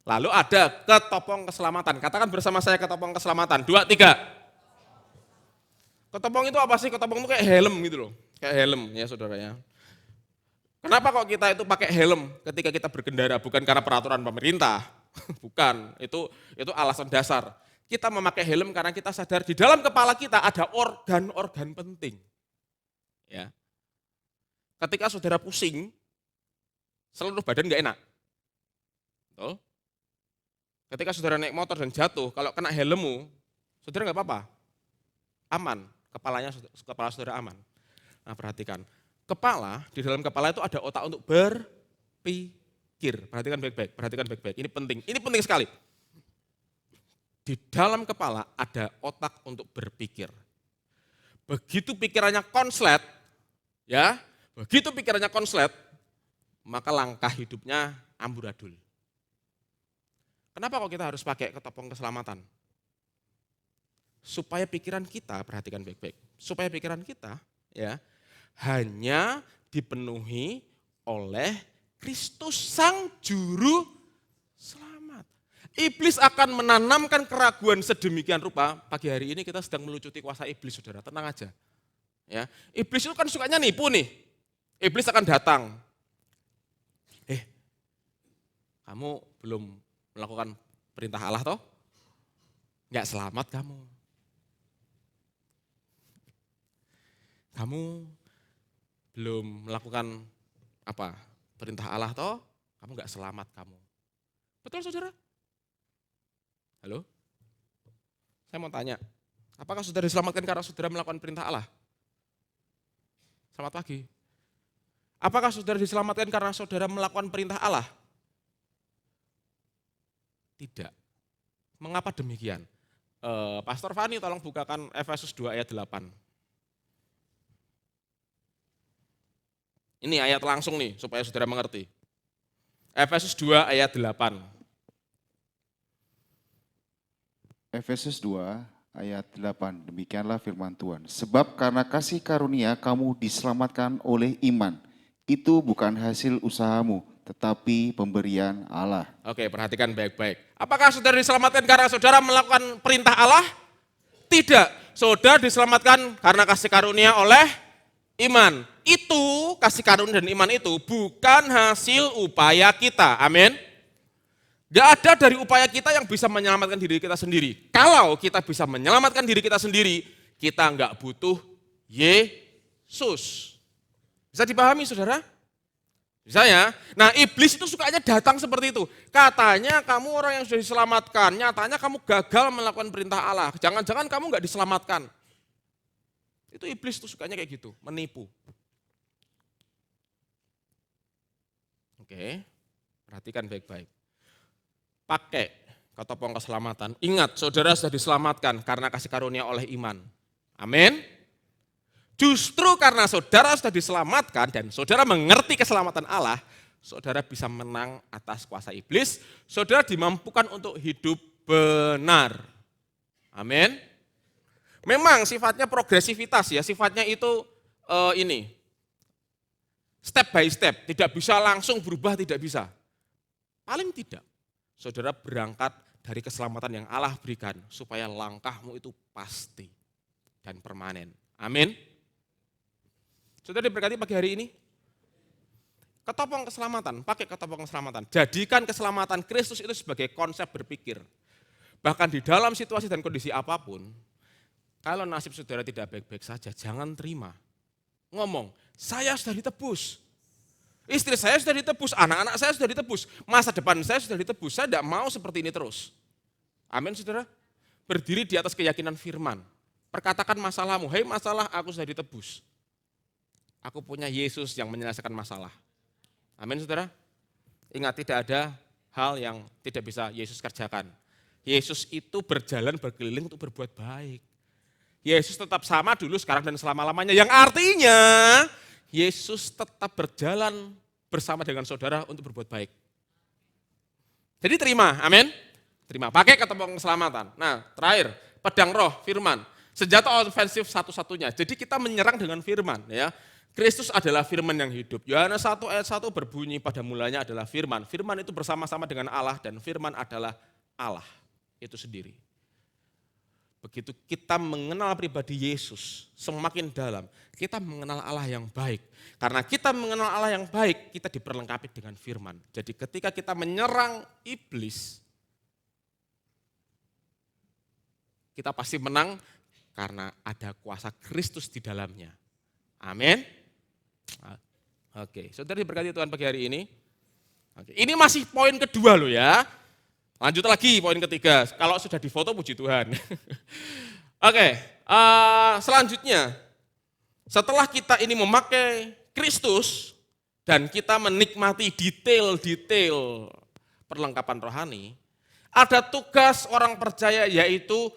Lalu ada ketopong keselamatan. Katakan bersama saya ketopong keselamatan. 2, 3. Ketopong itu apa sih? Ketopong itu kayak helm gitu loh. Kayak helm ya saudara ya. Kenapa kok kita itu pakai helm ketika kita berkendara? Bukan karena peraturan pemerintah. Bukan, itu alasan dasar. Kita memakai helm karena kita sadar di dalam kepala kita ada organ-organ penting. Ya. Ketika saudara pusing, seluruh badan nggak enak. Betul? Ketika saudara naik motor dan jatuh, kalau kena helmmu, saudara nggak apa-apa, aman, kepala saudara aman. Nah perhatikan, di dalam kepala itu ada otak untuk berpikir. Perhatikan baik-baik, ini penting sekali. Di dalam kepala ada otak untuk berpikir. Begitu pikirannya konslet, maka langkah hidupnya amburadul. Kenapa kok kita harus pakai ketopong keselamatan? Supaya pikiran kita, perhatikan baik-baik, supaya pikiran kita hanya dipenuhi oleh Kristus Sang Juru Selamat. Iblis akan menanamkan keraguan sedemikian rupa. Pagi hari ini kita sedang melucuti kuasa iblis, saudara, tenang aja. Ya, iblis itu kan sukanya nipu nih. Iblis akan datang. Kamu belum melakukan perintah Allah toh? Enggak selamat kamu. Kamu belum melakukan perintah Allah toh? Kamu enggak selamat kamu. Betul saudara? Halo? Saya mau tanya, apakah saudara diselamatkan karena saudara melakukan perintah Allah? Selamat pagi. Apakah saudara diselamatkan karena saudara melakukan perintah Allah? Tidak. Mengapa demikian? Pastor Fani tolong bukakan Efesus 2 ayat 8. Ini ayat langsung nih supaya saudara mengerti. Efesus 2 ayat 8. Efesus 2 ayat 8, demikianlah firman Tuhan. Sebab karena kasih karunia kamu diselamatkan oleh iman. Itu bukan hasil usahamu, tetapi pemberian Allah. Oke, perhatikan baik-baik. Apakah saudara diselamatkan karena saudara melakukan perintah Allah? Tidak. Saudara diselamatkan karena kasih karunia oleh iman. Itu, kasih karunia dan iman itu bukan hasil upaya kita. Amin. Gak ada dari upaya kita yang bisa menyelamatkan diri kita sendiri. Kalau kita bisa menyelamatkan diri kita sendiri, kita nggak butuh Yesus. Bisa dipahami saudara? Bisa ya? Nah iblis itu sukanya datang seperti itu. Katanya kamu orang yang sudah diselamatkan, nyatanya kamu gagal melakukan perintah Allah. Jangan-jangan kamu nggak diselamatkan. Itu iblis tuh sukanya kayak gitu, menipu. Oke, perhatikan baik-baik. Pakai ketopong keselamatan. Ingat, saudara sudah diselamatkan karena kasih karunia oleh iman. Amin. Justru karena saudara sudah diselamatkan dan saudara mengerti keselamatan Allah, saudara bisa menang atas kuasa iblis, saudara dimampukan untuk hidup benar. Amin. Memang sifatnya progresivitas ya, sifatnya itu ini, step by step, tidak bisa langsung berubah, tidak bisa. Paling tidak, saudara berangkat dari keselamatan yang Allah berikan, supaya langkahmu itu pasti dan permanen. Amin. Saudara diberkati pagi hari ini. Ketopong keselamatan, pakai ketopong keselamatan. Jadikan keselamatan Kristus itu sebagai konsep berpikir. Bahkan di dalam situasi dan kondisi apapun, kalau nasib saudara tidak baik-baik saja, jangan terima. Ngomong, saya sudah ditebus. Istri saya sudah ditebus, anak-anak saya sudah ditebus, masa depan saya sudah ditebus, saya tidak mau seperti ini terus. Amin saudara. Berdiri di atas keyakinan firman. Perkatakan masalahmu, hei masalah aku sudah ditebus. Aku punya Yesus yang menyelesaikan masalah. Amin saudara. Ingat tidak ada hal yang tidak bisa Yesus kerjakan. Yesus itu berjalan berkeliling untuk berbuat baik. Yesus tetap sama dulu, sekarang dan selama-lamanya. Yang artinya Yesus tetap berjalan bersama dengan saudara untuk berbuat baik. Jadi terima, amin. Terima, pakai ketopong keselamatan. Nah terakhir, pedang roh, firman. Senjata ofensif satu-satunya. Jadi kita menyerang dengan firman ya. Kristus adalah firman yang hidup. Yohanes 1 ayat 1 berbunyi pada mulanya adalah firman. Firman itu bersama-sama dengan Allah dan firman adalah Allah itu sendiri. Begitu kita mengenal pribadi Yesus semakin dalam, kita mengenal Allah yang baik. Karena kita mengenal Allah yang baik, kita diperlengkapi dengan firman. Jadi ketika kita menyerang iblis, kita pasti menang karena ada kuasa Kristus di dalamnya. Amin. Oke, saudara diberkati Tuhan pagi hari ini. Oke, ini masih poin kedua loh ya. Lanjut lagi poin ketiga. Kalau sudah difoto puji Tuhan. Oke, selanjutnya setelah kita ini memakai Kristus dan kita menikmati detail-detail perlengkapan rohani, ada tugas orang percaya yaitu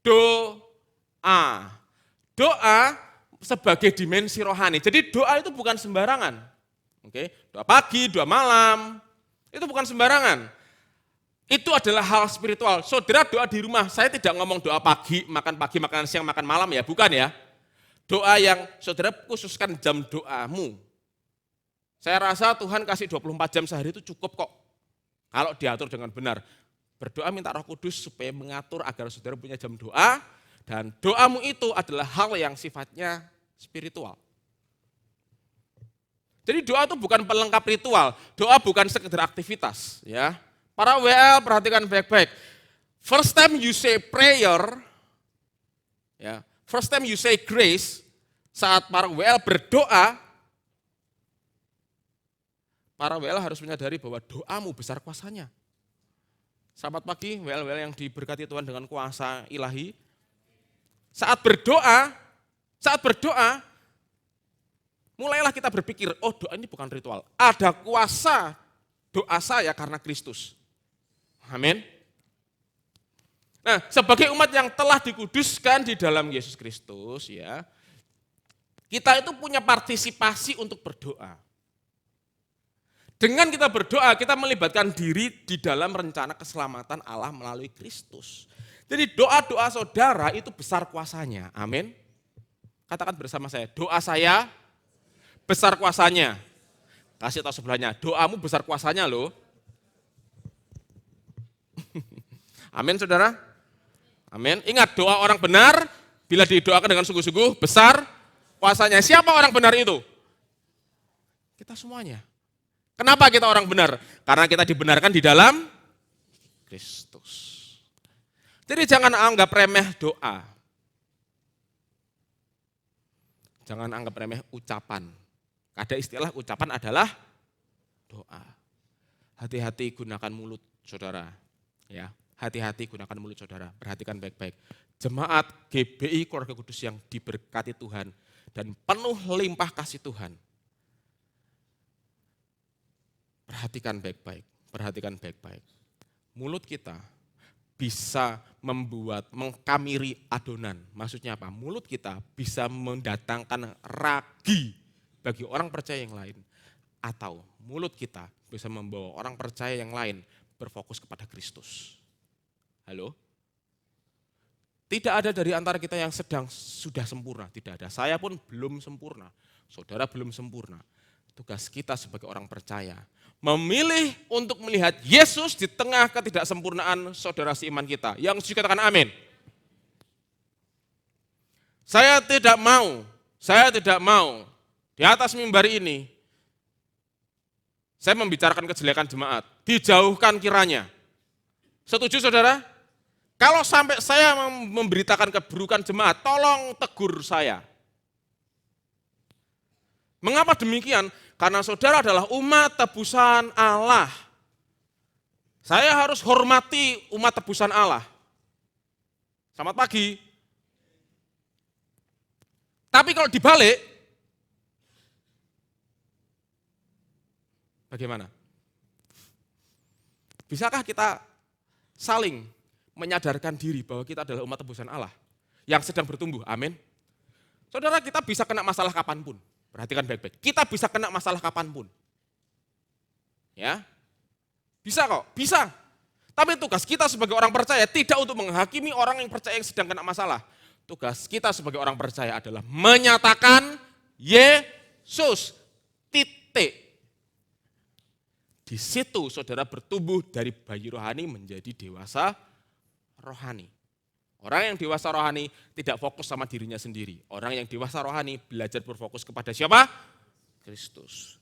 doa. Doa sebagai dimensi rohani. Jadi doa itu bukan sembarangan. Oke, doa pagi, doa malam, itu bukan sembarangan. Itu adalah hal spiritual. Saudara doa di rumah, saya tidak ngomong doa pagi, makan siang, makan malam ya, bukan ya. Doa yang saudara khususkan jam doamu. Saya rasa Tuhan kasih 24 jam sehari itu cukup kok. Kalau diatur dengan benar. Berdoa minta Roh Kudus supaya mengatur agar saudara punya jam doa. Dan doamu itu adalah hal yang sifatnya spiritual. Jadi doa itu bukan pelengkap ritual, doa bukan sekedar aktivitas. Ya, para WL perhatikan baik-baik. First time you say prayer, ya, first time you say grace, saat para WL berdoa, para WL harus menyadari bahwa doamu besar kuasanya. Selamat pagi WL-WL yang diberkati Tuhan dengan kuasa ilahi. Saat berdoa, mulailah kita berpikir, oh doa ini bukan ritual. Ada kuasa doa saya karena Kristus. Amin. Nah, sebagai umat yang telah dikuduskan di dalam Yesus Kristus, ya, Kita itu punya partisipasi untuk berdoa. Dengan kita berdoa, kita melibatkan diri di dalam rencana keselamatan Allah melalui Kristus. Jadi doa-doa saudara itu besar kuasanya. Amin. Katakan bersama saya, doa saya besar kuasanya. Kasih tahu sebelahnya, doamu besar kuasanya loh. Amin saudara. Amin. Ingat, doa orang benar bila didoakan dengan sungguh-sungguh besar kuasanya. Siapa orang benar itu? Kita semuanya. Kenapa kita orang benar? Karena kita dibenarkan di dalam Kristus. Jadi jangan anggap remeh doa. Jangan anggap remeh ucapan. Ada istilah ucapan adalah doa. Hati-hati gunakan mulut saudara. Ya, hati-hati gunakan mulut saudara. Perhatikan baik-baik. Jemaat GBI Keluarga Kudus yang diberkati Tuhan dan penuh limpah kasih Tuhan. Perhatikan baik-baik, perhatikan baik-baik. Mulut kita bisa mengkamiri adonan. Maksudnya apa? Mulut kita bisa mendatangkan ragi bagi orang percaya yang lain. Atau mulut kita bisa membawa orang percaya yang lain berfokus kepada Kristus. Halo? Tidak ada dari antara kita yang sudah sempurna, tidak ada. Saya pun belum sempurna, saudara belum sempurna. Tugas kita sebagai orang percaya, memilih untuk melihat Yesus di tengah ketidaksempurnaan saudara seiman kita. Yang setuju katakan amin. Saya tidak mau di atas mimbar ini, saya membicarakan kejelekan jemaat, dijauhkan kiranya. Setuju saudara? Kalau sampai saya memberitakan keburukan jemaat, tolong tegur saya. Mengapa demikian? Karena saudara adalah umat tebusan Allah. Saya harus hormati umat tebusan Allah. Selamat pagi. Tapi kalau dibalik, bagaimana? Bisakah kita saling menyadarkan diri bahwa kita adalah umat tebusan Allah yang sedang bertumbuh? Amin. Saudara, kita bisa kena masalah kapanpun. Perhatikan baik-baik. Kita bisa kena masalah kapanpun. Ya, bisa kok, bisa. Tapi tugas kita sebagai orang percaya tidak untuk menghakimi orang yang percaya yang sedang kena masalah. Tugas kita sebagai orang percaya adalah menyatakan Yesus. Titik. Di situ saudara bertumbuh dari bayi rohani menjadi dewasa rohani. Orang yang dewasa rohani tidak fokus sama dirinya sendiri. Orang yang dewasa rohani belajar berfokus kepada siapa? Kristus.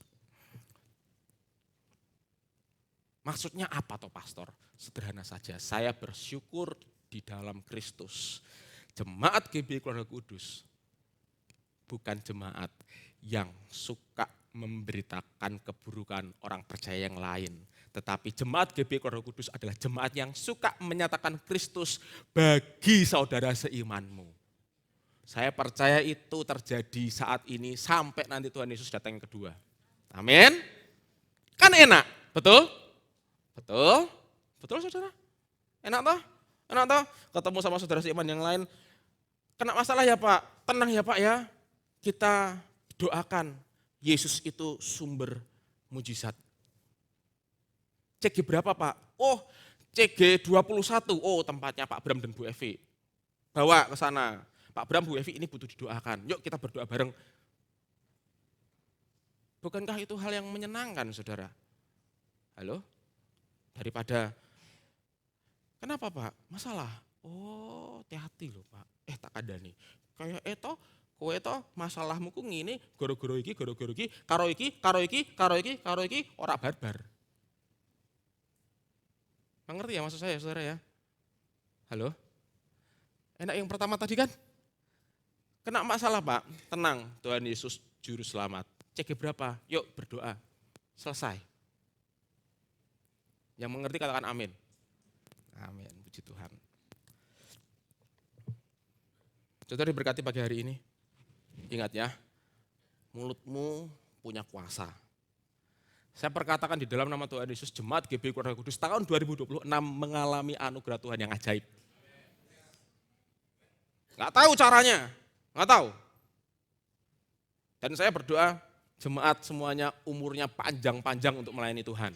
Maksudnya apa toh pastor? Sederhana saja, saya bersyukur di dalam Kristus. Jemaat GBI Keluarga Kudus bukan jemaat yang suka memberitakan keburukan orang percaya yang lain. Tetapi jemaat GBI Keluarga Kudus adalah jemaat yang suka menyatakan Kristus bagi saudara seimanmu. Saya percaya itu terjadi saat ini sampai nanti Tuhan Yesus datang yang kedua. Amin. Kan enak, betul? Betul? Betul saudara? Enak toh? Enak toh? Ketemu sama saudara seiman yang lain. Kena masalah ya Pak? Tenang ya Pak ya. Kita doakan Yesus itu sumber mujizat. CG berapa Pak? Oh CG 21, oh tempatnya Pak Bram dan Bu Evi. Bawa ke sana. Pak Bram, Bu Evi ini butuh didoakan. Yuk kita berdoa bareng. Bukankah itu hal yang menyenangkan saudara? Halo? Daripada, kenapa Pak? Masalah? Oh hati-hati loh Pak. Tak ada nih. Kayak kowe to masalahmu ku ngene, goro-goro iki, karo iki, ora barbar. Mengerti ya maksud saya saudara ya? Halo? Enak yang pertama tadi kan? Kena masalah Pak, tenang, Tuhan Yesus Juru Selamat. CG berapa? Yuk berdoa. Selesai. Yang mengerti katakan amin. Amin, puji Tuhan. Saudara diberkati pagi hari ini. Ingat ya, mulutmu punya kuasa. Saya perkatakan di dalam nama Tuhan Yesus, Jemaat GBI Keluarga Kudus tahun 2026 mengalami anugerah Tuhan yang ajaib. Nggak tahu caranya, nggak tahu. Dan saya berdoa jemaat semuanya umurnya panjang-panjang untuk melayani Tuhan.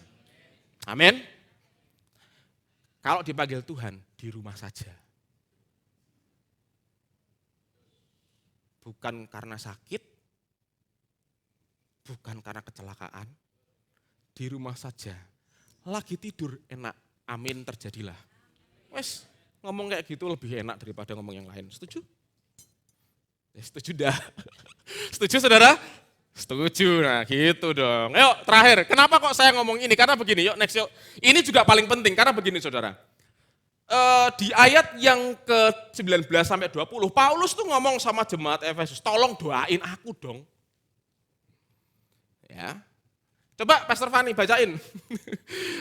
Amin. Kalau dipanggil Tuhan, di rumah saja. Bukan karena sakit, bukan karena kecelakaan, di rumah saja. Lagi tidur enak, amin terjadilah. Wes, ngomong kayak gitu lebih enak daripada ngomong yang lain. Setuju? Ya, setuju dah. Setuju saudara? Setuju, nah gitu dong. Yuk terakhir, kenapa kok saya ngomong ini? Karena begini, yuk next yuk. Ini juga paling penting, karena begini saudara. Di ayat yang ke-19 sampai 20, Paulus tuh ngomong sama jemaat Efesus, tolong doain aku dong. Ya. Coba Pastor Fani bacain.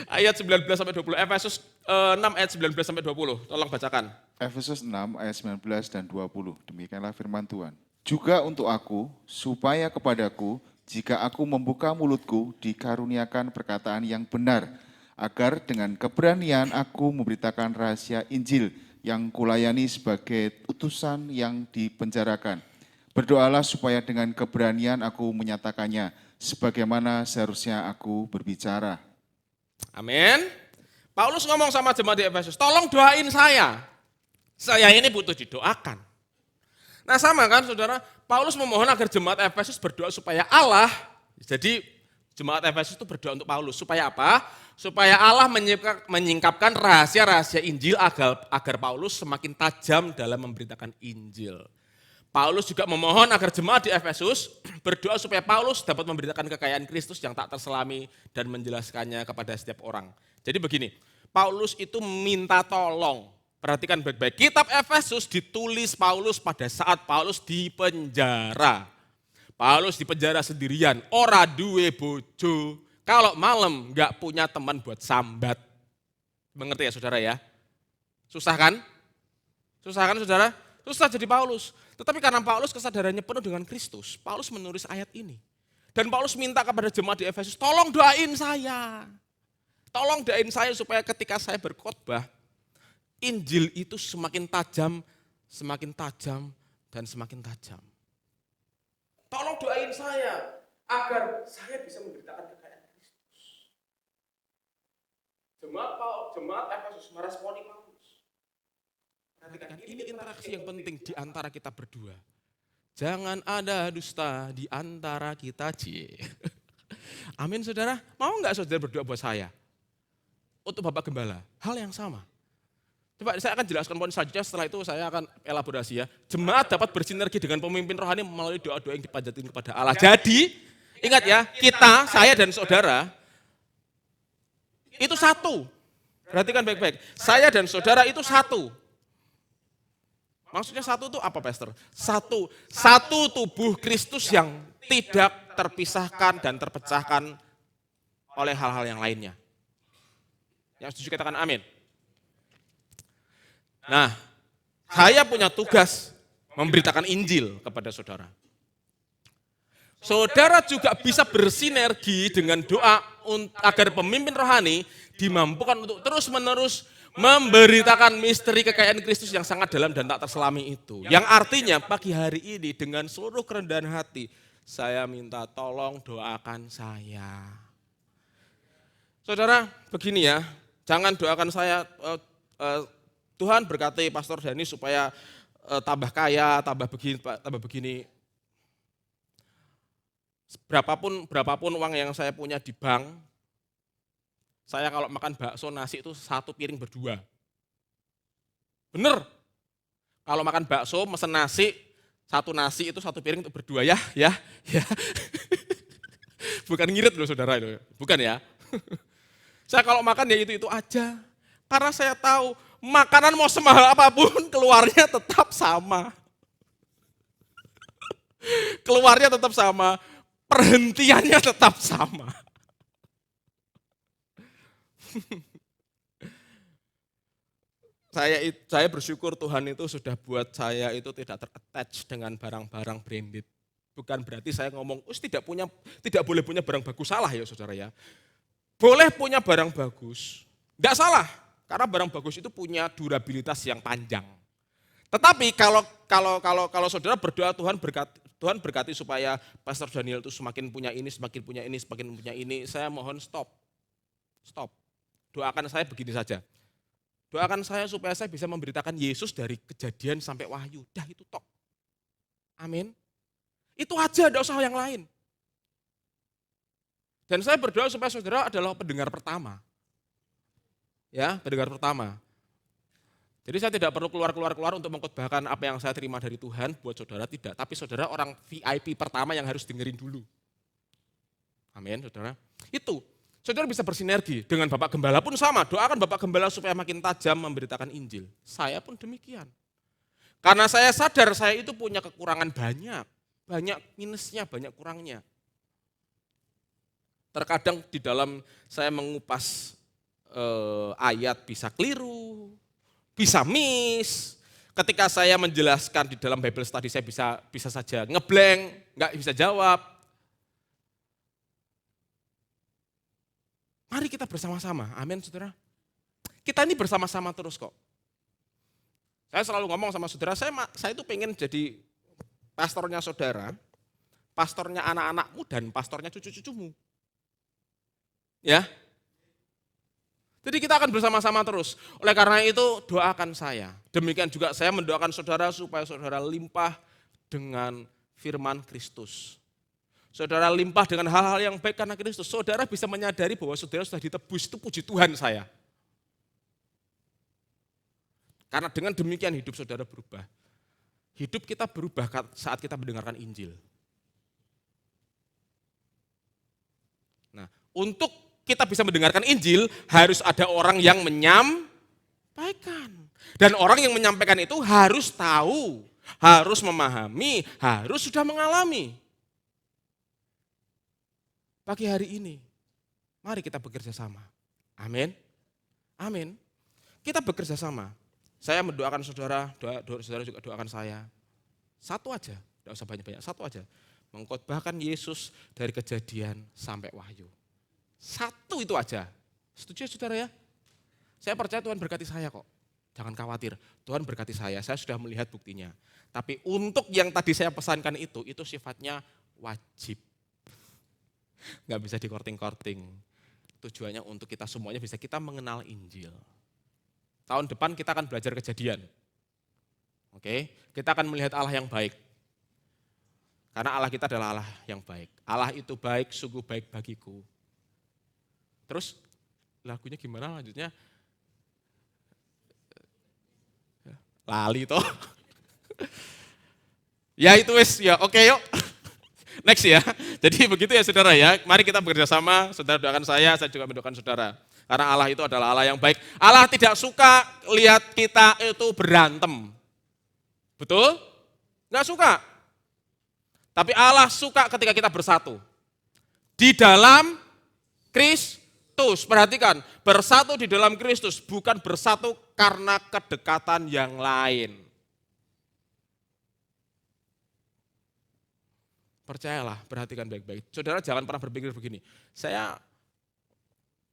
Ayat 19 sampai 20, Efesus 6 ayat 19 sampai 20, tolong bacakan. Efesus 6 ayat 19 dan 20, demikianlah firman Tuhan. Juga untuk aku, supaya kepadaku, jika aku membuka mulutku, dikaruniakan perkataan yang benar, agar dengan keberanian aku memberitakan rahasia Injil yang kulayani sebagai utusan yang dipenjarakan. Berdoalah supaya dengan keberanian aku menyatakannya, sebagaimana seharusnya aku berbicara. Amin. Paulus ngomong sama jemaat di Efesus, tolong doain saya. Saya ini butuh didoakan. Nah sama kan saudara, Paulus memohon agar jemaat Efesus berdoa supaya Allah, jadi jemaat Efesus itu berdoa untuk Paulus. Supaya apa? Supaya Allah menyingkapkan rahasia-rahasia Injil agar Paulus semakin tajam dalam memberitakan Injil. Paulus juga memohon agar jemaat di Efesus berdoa supaya Paulus dapat memberitakan kekayaan Kristus yang tak terselami dan menjelaskannya kepada setiap orang. Jadi begini, Paulus itu minta tolong. Perhatikan baik-baik, kitab Efesus ditulis Paulus pada saat Paulus di penjara. Paulus di penjara sendirian, ora duwe bojo. Kalau malam nggak punya teman buat sambat. Mengerti ya saudara ya? Susah kan? Susah kan saudara? Susah jadi Paulus. Tetapi karena Paulus kesadarannya penuh dengan Kristus, Paulus menulis ayat ini. Dan Paulus minta kepada jemaat di Efesus, tolong doain saya. Tolong doain saya supaya ketika saya berkhotbah, Injil itu semakin tajam, dan semakin tajam. Tolong doain saya agar saya bisa memberitakan kekayaan Kristus. Jemaat Efesus meresponi Paulus. Perhatikan, ini interaksi yang penting di antara kita berdua. Jangan ada dusta di antara kita. Amin saudara. Mau nggak saudara berdoa buat saya? Untuk Bapak Gembala, hal yang sama. Coba saya akan jelaskan poin selanjutnya, setelah itu saya akan elaborasi ya. Jemaat dapat bersinergi dengan pemimpin rohani melalui doa-doa yang dipanjatkan kepada Allah. Jadi, ingat ya, kita, saya dan saudara, itu satu. Perhatikan baik-baik, saya dan saudara itu satu. Maksudnya satu itu apa, Pastor? Satu tubuh Kristus yang tidak terpisahkan dan terpecahkan oleh hal-hal yang lainnya. Yang setuju katakan amin. Nah, saya punya tugas memberitakan Injil kepada saudara. Saudara juga bisa bersinergi dengan doa agar pemimpin rohani dimampukan untuk terus-menerus memberitakan misteri kekayaan Kristus yang sangat dalam dan tak terselami itu. Yang artinya pagi hari ini dengan seluruh kerendahan hati, saya minta tolong doakan saya. Saudara, begini ya, jangan doakan saya, Tuhan berkati Pastor Dani supaya tambah kaya, tambah begini. Berapapun uang yang saya punya di bank, saya kalau makan bakso nasi itu satu piring berdua. Bener. Kalau makan bakso mesen nasi, satu nasi itu satu piring untuk berdua ya. Bukan ngirit loh saudara itu, bukan ya. Saya kalau makan ya itu aja. Karena saya tahu makanan mau semahal apapun keluarnya tetap sama. Keluarnya tetap sama, perhentiannya tetap sama. Saya bersyukur Tuhan itu sudah buat saya itu tidak ter-attach dengan barang-barang branded. Bukan berarti saya ngomong, tidak boleh punya barang bagus, salah ya saudara ya. Boleh punya barang bagus, enggak salah. Karena barang bagus itu punya durabilitas yang panjang. Tetapi kalau saudara berdoa Tuhan Tuhan berkati supaya Pastor Daniel itu semakin punya ini, semakin punya ini, semakin punya ini. Saya mohon stop. Doakan saya begini saja. Doakan saya supaya saya bisa memberitakan Yesus dari Kejadian sampai Wahyu. Dah itu tok. Amin. Itu aja, tidak usah yang lain. Dan saya berdoa supaya saudara adalah pendengar pertama. Ya, pendengar pertama. Jadi saya tidak perlu keluar untuk mengkhotbahkan apa yang saya terima dari Tuhan buat saudara, tidak. Tapi saudara orang VIP pertama yang harus dengerin dulu. Amin, saudara. Itu, saudara bisa bersinergi dengan Bapak Gembala pun sama. Doakan Bapak Gembala supaya makin tajam memberitakan Injil. Saya pun demikian. Karena saya sadar saya itu punya kekurangan banyak. Banyak minusnya, banyak kurangnya. Terkadang di dalam saya mengupas ayat bisa keliru, bisa miss. Ketika saya menjelaskan di dalam Bible study saya bisa saja ngeblank, nggak bisa jawab. Mari kita bersama-sama, amin saudara. Kita ini bersama-sama terus kok. Saya selalu ngomong sama saudara, saya itu pengen jadi pastornya saudara, pastornya anak-anakmu dan pastornya cucu-cucumu. Ya. Jadi kita akan bersama-sama terus. Oleh karena itu doakan saya. Demikian juga saya mendoakan saudara supaya saudara limpah dengan firman Kristus. Saudara limpah dengan hal-hal yang baik karena Kristus. Saudara bisa menyadari bahwa saudara sudah ditebus, itu puji Tuhan saya. Karena dengan demikian hidup saudara berubah. Hidup kita berubah saat kita mendengarkan Injil. Nah, untuk kita bisa mendengarkan Injil, harus ada orang yang menyampaikan. Dan orang yang menyampaikan itu harus tahu, harus memahami, harus sudah mengalami. Pagi hari ini, mari kita bekerja sama. Amin. Amin. Kita bekerja sama. Saya mendoakan saudara, saudara juga doakan saya. Satu aja, tidak usah banyak-banyak, satu aja. Mengkhotbahkan Yesus dari Kejadian sampai Wahyu. Satu itu aja. Setuju ya saudara ya? Saya percaya Tuhan berkati saya kok. Jangan khawatir, Tuhan berkati saya sudah melihat buktinya. Tapi untuk yang tadi saya pesankan itu sifatnya wajib. Nggak bisa dikorting-korting. Tujuannya untuk kita semuanya bisa kita mengenal Injil. Tahun depan kita akan belajar Kejadian. Oke, kita akan melihat Allah yang baik. Karena Allah kita adalah Allah yang baik. Allah itu baik, sungguh baik bagiku. Terus lagunya gimana lanjutnya? Lali toh. Ya itu wis ya, oke yuk. Next ya. Jadi begitu ya saudara ya. Mari kita bekerja sama, saudara doakan saya juga mendoakan saudara. Karena Allah itu adalah Allah yang baik. Allah tidak suka lihat kita itu berantem. Betul? Enggak suka. Tapi Allah suka ketika kita bersatu. Di dalam Kristus. Perhatikan, bersatu di dalam Kristus, bukan bersatu karena kedekatan yang lain. Percayalah, perhatikan baik-baik. Saudara jangan pernah berpikir begini, saya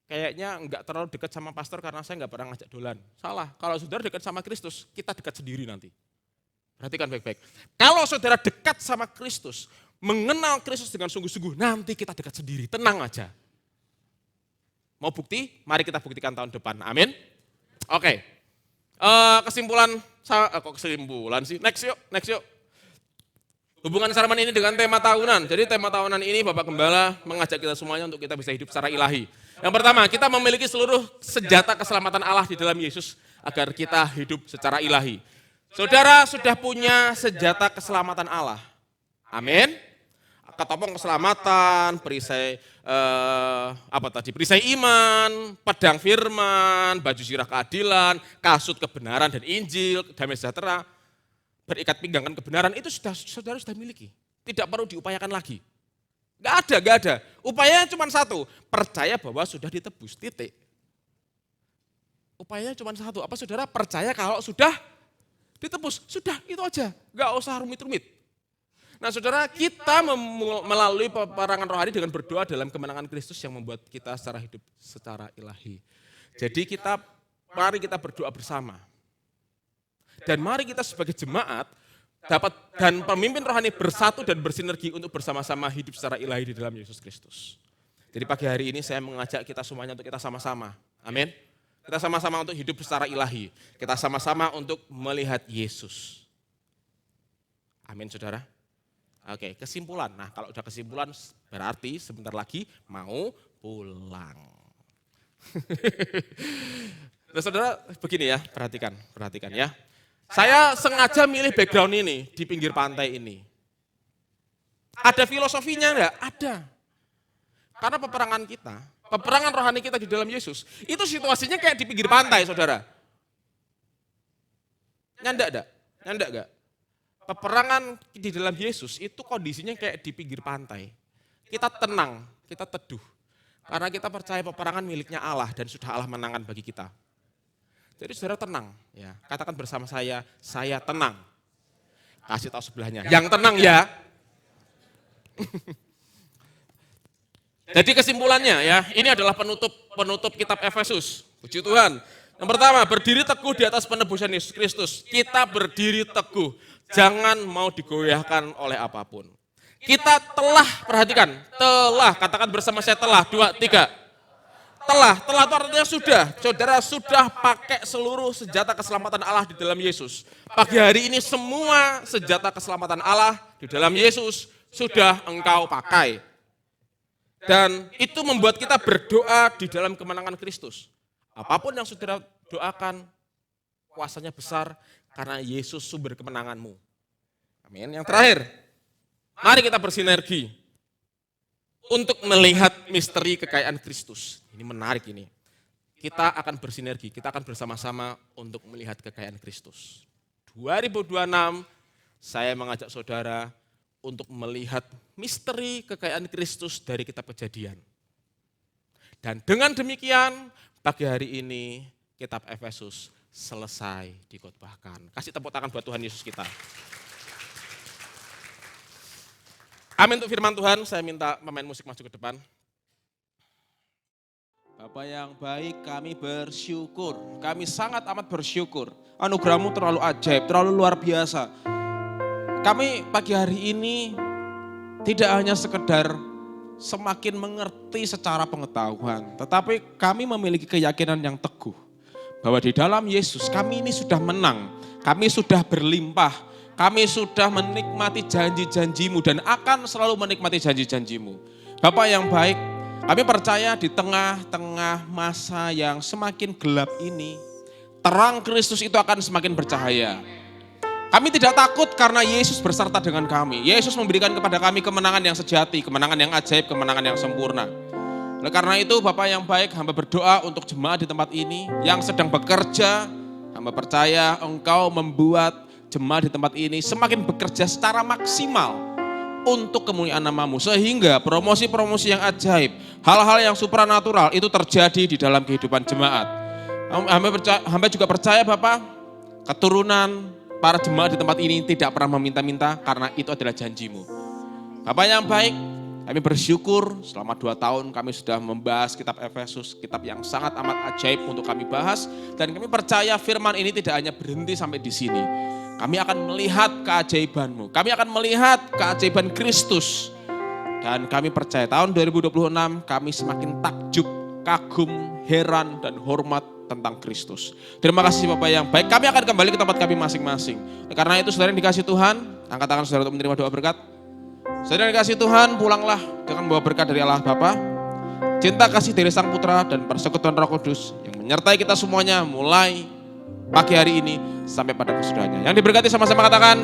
kayaknya enggak terlalu dekat sama pastor karena saya enggak pernah ngajak dolan. Salah, kalau saudara dekat sama Kristus, kita dekat sendiri nanti. Perhatikan baik-baik. Kalau saudara dekat sama Kristus, mengenal Kristus dengan sungguh-sungguh, nanti kita dekat sendiri, tenang aja. Mau bukti? Mari kita buktikan tahun depan. Amin. Oke. Kesimpulan sih? Next yuk. Hubungan sermon ini dengan tema tahunan. Jadi tema tahunan ini Bapak Gembala mengajak kita semuanya untuk kita bisa hidup secara ilahi. Yang pertama, kita memiliki seluruh senjata keselamatan Allah di dalam Yesus agar kita hidup secara ilahi. Saudara sudah punya senjata keselamatan Allah. Amin. Ketopong keselamatan, perisai perisai iman, pedang firman, baju zirah keadilan, kasut kebenaran dan Injil, damai sejahtera, berikat pinggangan kebenaran, itu saudara sudah miliki. Tidak perlu diupayakan lagi. Enggak ada. Upayanya cuma satu, percaya bahwa sudah ditebus, titik. Upayanya cuma satu, apa saudara percaya kalau sudah ditebus, sudah itu aja, enggak usah rumit-rumit. Nah saudara, kita melalui peperangan rohani dengan berdoa dalam kemenangan Kristus yang membuat kita secara hidup secara ilahi. Jadi mari kita berdoa bersama. Dan mari kita sebagai jemaat, dan pemimpin rohani bersatu dan bersinergi untuk bersama-sama hidup secara ilahi di dalam Yesus Kristus. Jadi pagi hari ini saya mengajak kita semuanya untuk kita sama-sama. Amin. Kita sama-sama untuk hidup secara ilahi. Kita sama-sama untuk melihat Yesus. Amin, saudara. Oke, kesimpulan. Nah, kalau udah kesimpulan berarti sebentar lagi mau pulang. Nah, saudara, begini ya, perhatikan ya. Saya sengaja milih background ini di pinggir pantai ini. Ada filosofinya enggak? Ada. Karena peperangan rohani kita di dalam Yesus, itu situasinya kayak di pinggir pantai, saudara. Nyandak enggak? Peperangan di dalam Yesus itu kondisinya kayak di pinggir pantai. Kita tenang, kita teduh. Karena kita percaya peperangan miliknya Allah dan sudah Allah menangkan bagi kita. Jadi saudara tenang, ya. Katakan bersama saya tenang. Kasih tahu sebelahnya, yang tenang ya. Jadi kesimpulannya ya, ini adalah penutup kitab Efesus. Puji Tuhan. Yang pertama, berdiri teguh di atas penebusan Yesus Kristus. Kita berdiri teguh. Jangan mau digoyahkan oleh apapun. Kita telah, perhatikan, katakan bersama saya telah, 2, 3. Telah itu artinya sudah. Saudara sudah pakai seluruh senjata keselamatan Allah di dalam Yesus. Pagi hari ini semua senjata keselamatan Allah di dalam Yesus sudah engkau pakai. Dan itu membuat kita berdoa di dalam kemenangan Kristus. Apapun yang saudara doakan, kuasanya besar karena Yesus sumber kemenanganmu. Amin. Yang terakhir, mari kita bersinergi untuk melihat misteri kekayaan Kristus. Ini menarik ini. Kita akan bersinergi, kita akan bersama-sama untuk melihat kekayaan Kristus. 2026, saya mengajak saudara untuk melihat misteri kekayaan Kristus dari kitab Kejadian. Dan dengan demikian, pagi hari ini kitab Efesus selesai dikhotbahkan. Kasih tepuk tangan buat Tuhan Yesus kita. Amin untuk firman Tuhan, saya minta pemain musik maju ke depan. Bapak yang baik, kami bersyukur, kami sangat amat bersyukur. Anugerah-Mu terlalu ajaib, terlalu luar biasa. Kami pagi hari ini tidak hanya sekedar semakin mengerti secara pengetahuan, tetapi kami memiliki keyakinan yang teguh. Bahwa di dalam Yesus kami ini sudah menang, kami sudah berlimpah, kami sudah menikmati janji-janji-Mu dan akan selalu menikmati janji-janji-Mu. Bapak yang baik, kami percaya di tengah-tengah masa yang semakin gelap ini, terang Kristus itu akan semakin bercahaya. Kami tidak takut karena Yesus berserta dengan kami. Yesus memberikan kepada kami kemenangan yang sejati, kemenangan yang ajaib, kemenangan yang sempurna. Oleh karena itu Bapak yang baik, hamba berdoa untuk jemaat di tempat ini yang sedang bekerja. Hamba percaya Engkau membuat jemaat di tempat ini semakin bekerja secara maksimal untuk kemuliaan nama-Mu. Sehingga promosi-promosi yang ajaib, hal-hal yang supranatural itu terjadi di dalam kehidupan jemaat. Hamba juga percaya Bapak, keturunan para jemaat di tempat ini tidak pernah meminta-minta karena itu adalah janji-Mu. Bapak yang baik, kami bersyukur selama 2 tahun kami sudah membahas kitab Efesus, kitab yang sangat amat ajaib untuk kami bahas. Dan kami percaya firman ini tidak hanya berhenti sampai di sini. Kami akan melihat keajaiban-Mu, kami akan melihat keajaiban Kristus. Dan kami percaya tahun 2026 kami semakin takjub, kagum, heran, dan hormat tentang Kristus. Terima kasih Bapak yang baik, kami akan kembali ke tempat kami masing-masing. Karena itu saudara yang dikasih Tuhan, angkat tangan saudara untuk menerima doa berkat. Saudara yang dikasih Tuhan, pulanglah dengan membawa berkat dari Allah Bapa, cinta kasih dari Sang Putra dan persekutuan Roh Kudus yang menyertai kita semuanya mulai pagi hari ini sampai pada kesudahannya. Yang diberkati sama-sama katakan